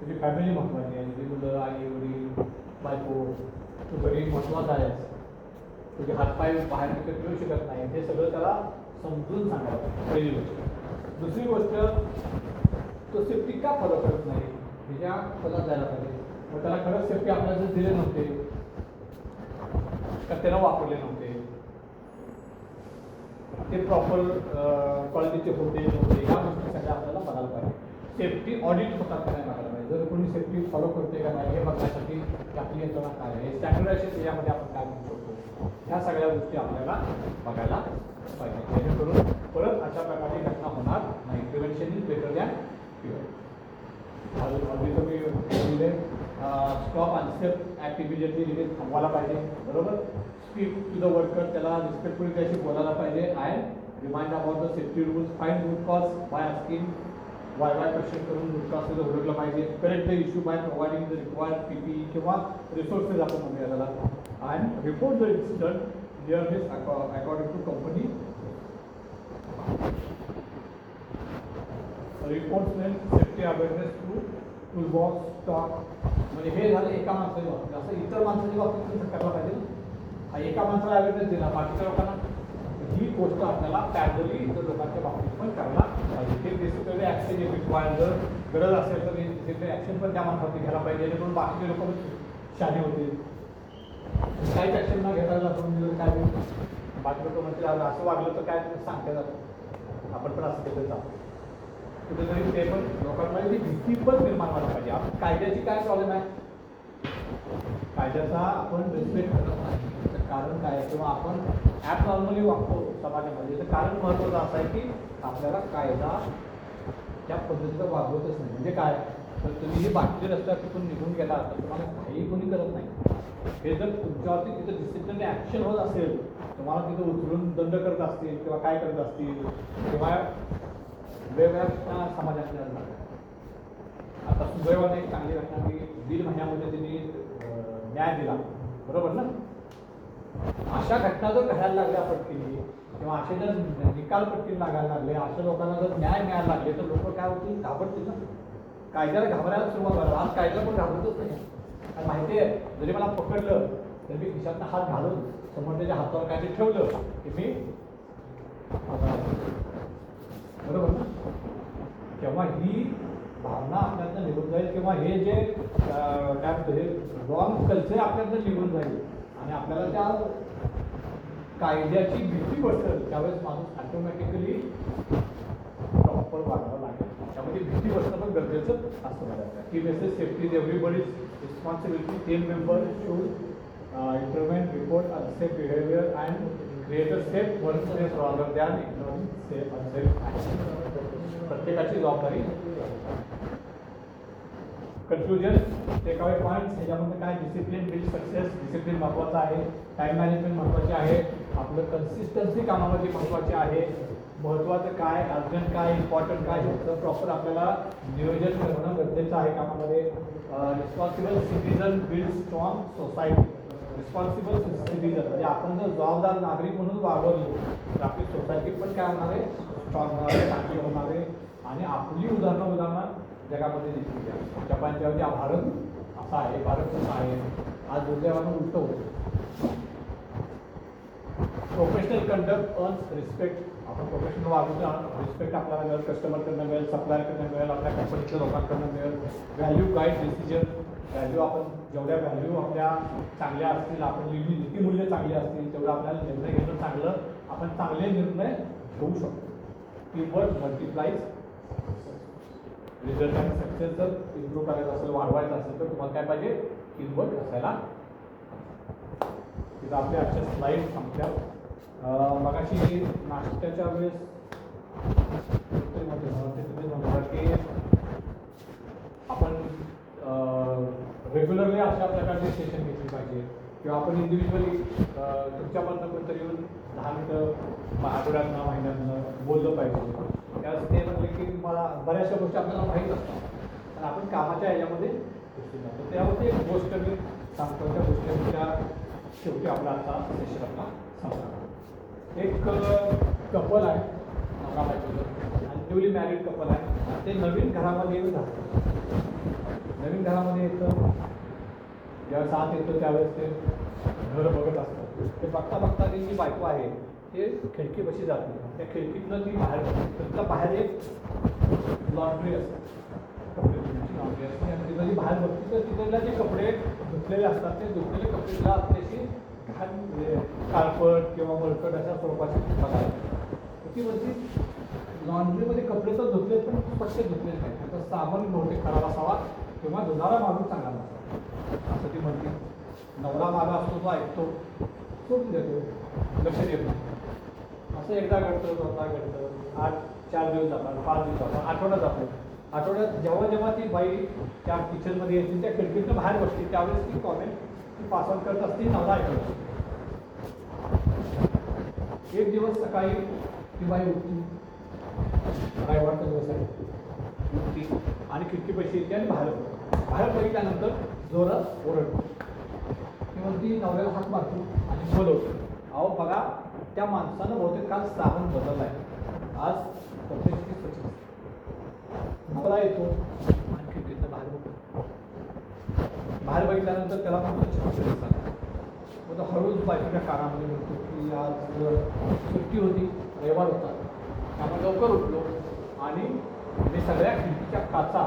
तुझी फॅमिली महत्त्वाची आहे तुझी मुलं आई वडील बायको तू घरी महत्त्वाचा आहेस तुझे हातपाय बाहेर तिकडे ठेवू शकत नाही हे सगळं त्याला समजून सांगायला पहिली गोष्ट दुसरी गोष्ट तो सेफ्टी का फॉलो करत नाही ह्याच्या फलात जायला पाहिजे मग त्याला खरंच सेफ्टी आपल्याला जर दिले नव्हते का त्याला वापरले नव्हते ते प्रॉपर क्वालिटीचे होते नव्हते ह्या गोष्टी सगळ्या आपल्याला बघायला पाहिजे सेफ्टी ऑडिट होतात का नाही बघायला पाहिजे. जर कोणी सेफ्टी फॉलो करते का नाही हे बघण्यासाठी आपली यंत्रणा काय आहे, स्टँडर्डायझेशन यामध्ये आपण काय करू शकतो, ह्या सगळ्या गोष्टी आपल्याला बघायला पाहिजे, जेणेकरून परत अशा प्रकारची घटना होणार नाही. Prevention is better than cure. अजून तुम्ही बोलले स्टॉप अनसेफ ॲक्टिव्हिटी रिलीज थांबवायला पाहिजे, बरोबर. स्पीक टू द वर्कर, त्याला रिस्पेक्टफुली त्याशी बोलायला पाहिजे. And remind about the safety rules, find root cause by asking why question करून रूट कॉज ओळखलं पाहिजे. Correct the issue by providing the required PPE किंवा रिसोर्सेस आपण म्हणूया त्याला. And report the incident near this according to company रिपोर्ट्समेंट safety awareness through toolbox stock. म्हणजे हे झालं एका माणसाच्या बाबतीत. असं इतर माणसाच्या बाबतीत तुम्ही करायला पाहिजे. हा एका माणसाला अवेअरनेस दिला, बाकीच्या लोकांना ही गोष्ट आपल्याला पॅरलली इतर लोकांच्या बाबतीत पण करायला पाहिजे. ते डिसिप्लिनरी ॲक्शन जे रिक्वायर्ड, जर गरज असेल तर डिसिप्लिनरी ॲक्शन पण त्या माणसावरती घ्यायला पाहिजे, जेणेकरून बाकीचे लोक पण शाणे होतील. काहीच ॲक्शन न घेता आपण काय बाकी लोक म्हणतील असं वागलं तर काय तुम्ही सांगते जातं, आपण पण असं केलं जातं कुठेतरी. ते पण लोकांमध्ये ती भीती पण निर्माण व्हायला पाहिजे. आपण कायद्याची काय प्रॉब्लेम आहे, कायद्याचा आपण रिस्पेक्ट करत नाही. तर कारण काय आहे, किंवा आपण ॲप नॉर्मली वागतो समाजामध्ये, तर कारण महत्त्वाचं असं आहे की आपल्याला कायदा त्या पद्धतीनं वागवतच नाही. म्हणजे काय, तर तुम्ही ही बाकीचे रस्त्यावर तिथून निघून गेला तर तुम्हाला काही कोणी करत नाही. हे जर तुमच्यावरती तिथं डिसिप्लिनरी ॲक्शन होत असेल, तुम्हाला तिथं उचलून दंड करत असतील किंवा काय करत असतील किंवा वेगवेगळ्या समाजातल्या आता सुदैवाने एक चांगली घटना की 1.5 महिन्यामध्ये त्यांनी न्याय दिला, बरोबर ना. अशा घटना जर घडायला लागल्या पटकीने किंवा असे जर निकाल पटकीने लागायला लागले, अशा लोकांना जर न्याय मिळायला लागले तर लोक काय होतील, घाबरतील ना. कायद्याला घाबरायला सुरुवात व्हायला. आज कायद्याला पण घाबरतच नाही. आणि माहिती आहे, जरी मला पकडलं तर मी खिशातनं हात घालून समोरच्या हातावर काहीतरी ठेवलं की मी बरोबर ना. तेव्हा ही भावना आपल्यातनं निघून जाईल किंवा हे जे काय म्हणतो हे रॉंग कल्चर आपल्यातनं निघून जाईल आणि आपल्याला त्या कायद्याची भीती बसेल. त्यावेळेस माणूस ऑटोमॅटिकली प्रॉपर वागावं लागेल. त्यामध्ये भीती बसणं पण गरजेचं असं मला वाटतं. की message safety is everybody's responsibility. Team member should intervene, report unsafe behaviour and create a safe work place rather than ignoring safe unsafe action. प्रत्येकाची जबाबदारी. Conclusion, take away points. ह्याच्यामध्ये काय, डिसिप्लिन बिल्ड सक्सेस. डिसिप्लिन महत्त्वाचं आहे. टाईम मॅनेजमेंट महत्त्वाचे आहे. आपलं कन्सिस्टन्सी कामामध्ये महत्त्वाची आहे. महत्त्वाचं काय, अर्जंट काय, इम्पॉर्टंट काय, हे प्रॉपर आपल्याला नियोजन करणं गरजेचं आहे कामामध्ये. Responsible citizen build strong society. Responsible citizen म्हणजे आपण जर जबाबदार नागरिक म्हणून वागवलो तर आपली सोसायटी पण काय होणार आहे, स्ट्रॉंग होणार आहे, चांगली होणार आहे. आणि आपली उदाहरणं जगामध्ये दिसली आहे. जपानच्या म्हणजे भारत असा आहे, भारत कसा आहे, आज दुर्दैवानं उलटं होतं. Professional conduct earns respect. आपण प्रोफेशनल वागतो, रिस्पेक्ट आपल्याला मिळेल, कस्टमरकडनं मिळेल, सप्लायरकडनं मिळेल, आपल्या कंपनीच्या लोकांकडनं मिळेल. Value guide decision. व्हॅल्यू आपण जेवढ्या व्हॅल्यू आपल्या चांगल्या असतील, आपण नीतिमूल्य चांगली असतील तेवढं आपल्याला निर्णय घेणं चांगलं, आपण चांगले निर्णय घेऊ शकतो. टीमवर्क मल्टिप्लाइज रिझल्ट आणि सक्सेस. जर इम्प्रूव्ह करायचं असेल, वाढवायचं असेल तर तुम्हाला काय पाहिजे, टीमवर्क असायला. तिथं आपल्या आजच्या स्लाईड संपल्या. मगाशी नाश्त्याच्या वेळेस की आपण रेग्युलरली अशा प्रकारचे सेशन घेतली पाहिजे किंवा आपण इंडिव्हिज्युअली तुमच्यापर्यंत कोणतरी येऊन 10 मिनिटं आठवड्यातनं महिन्यातनं बोललं पाहिजे. त्यावेळेस ते म्हटलं की मला बऱ्याचशा गोष्टी आपल्याला माहीत असतात पण आपण कामाच्या ह्याच्यामध्ये जातो. त्यावरती एक गोष्ट मी सांगतो, त्या गोष्टीच्या शेवटी आपला आता सेशन आपला संपला. एक कपल आहे, नवरा बायकोचं, आणि न्यूली मॅरिड कपल आहे. ते नवीन घरामध्ये येऊन जातं. नवीन घरामध्ये येतं, ज्यावेळेस आत येतं त्यावेळेस ते घर बघत असतं. ते बघता बघता ती जी बायको आहे ते खिडकीपाशी जाते. त्या खिडकीतनं ती बाहेर बघते. तर तिला बाहेर एक लॉन्ड्री असते, कपडे धुण्याची लॉन्ड्री असते. आणि तिला जी बाहेर बघते तर तिथल्या जे कपडे धुतलेले असतात ते धुतलेले कपडे तिला आपल्याशी घाण काळपट किंवा मळकट अशा स्वरूपाची बघायला. ती म्हणते लॉन्ड्रीमध्ये कपडे तर धुतले पण स्वच्छ धुतले नाही. आता साबण बहुतेक खराब असावा किंवा धुणारा माणूस चांगला नसावा असं ती म्हणते. नवरा मागा असतो तो ऐकतो, सोडून देतो, लक्ष देत नाही. असं एकदा घडतं, दोनदा घडतं, 4 दिवस जातात, 5 दिवस जातात, आठवड्यात जातो. आठवड्यात जेव्हा जेव्हा ती बाई त्या किचनमध्ये येते, त्या खिडकीतनं बाहेर बसते, त्यावेळेस ती कॉमेंट ती पास ऑन करत असते, नवरा ऐकत. एक दिवस सकाळी ती बाई उठती, रविवारचा दिवस आहे, उठती आणि खिडकी पैसे येते आणि बाहेर बघितल्यानंतर जोरात ओरडतो. ती म्हणती, नवऱ्याला हात मारतो आणि बोलवतो, अहो बघा त्या माणसानं बहुतेक काल साबण बदलला आहे, आज कपड्याची स्वच्छ. नवरा येतो आणि खिडकीतनं बाहेर बघतो. बाहेर बघितल्यानंतर त्याला पण स्वच्छ कपडे दिसतात. मग तो हळूच बायकोच्या कानामध्ये म्हणतो की आज सुट्टी होती, रविवार होता, त्यामुळे लवकर उठलो आणि मी सगळ्या खिडकीच्या काचा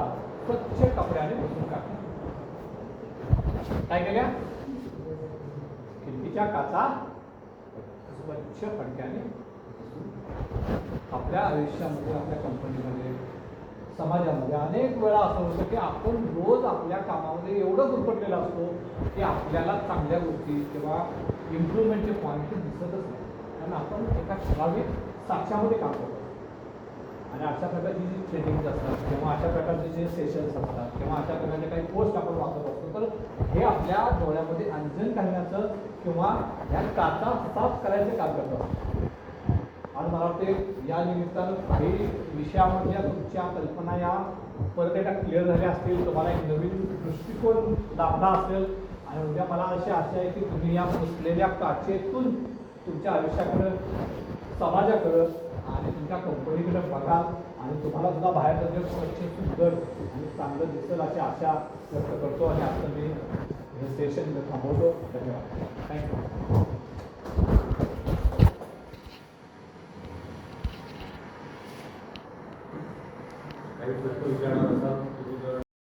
स्वच्छ कपड्याने पुसून काढल्या. काय केल्या? खिडकीच्या काचा स्वच्छ फडक्याने. आपल्या आयुष्यामध्ये, आपल्या कंपनीमध्ये, समाजामध्ये अनेक वेळा असं होतं की आपण रोज आपल्या कामामध्ये एवढं गुरफटलेला असतो की आपल्याला चांगल्या गोष्टी किंवा इम्प्रूव्हमेंटचे पॉईंट दिसतच नाही. कारण आपण एका ठराविक साच्यामध्ये काम करतो आणि अशा प्रकारची जी ट्रेनिंग्स असतात किंवा अशा प्रकारचे जे सेशन्स असतात किंवा अशा प्रकारचे काही पोस्ट आपण वाचत असतो, तर हे आपल्या डोळ्यामध्ये अंजन घालण्याचं किंवा या काचा साफ करायचं काम करतात. आणि मला वाटते या निमित्तानं काही विषयामधल्या तुमच्या कल्पना या परत एकदा क्लिअर झाल्या असतील, तुम्हाला एक नवीन दृष्टिकोन लाभला असेल आणि उद्या मला अशी आशा आहे की तुम्ही या पुसलेल्या काचेतून तुमच्या आयुष्याकडं, समाजाकडं आणि तुमच्या कंपनीकडे बघाल आणि तुम्हाला सुद्धा बाहेर जग स्वच्छ, सुंदर आणि चांगलं दिसेल अशी आशा व्यक्त करतो आणि आता मी हे सेशन थांबवतो. धन्यवाद. थँक्यू.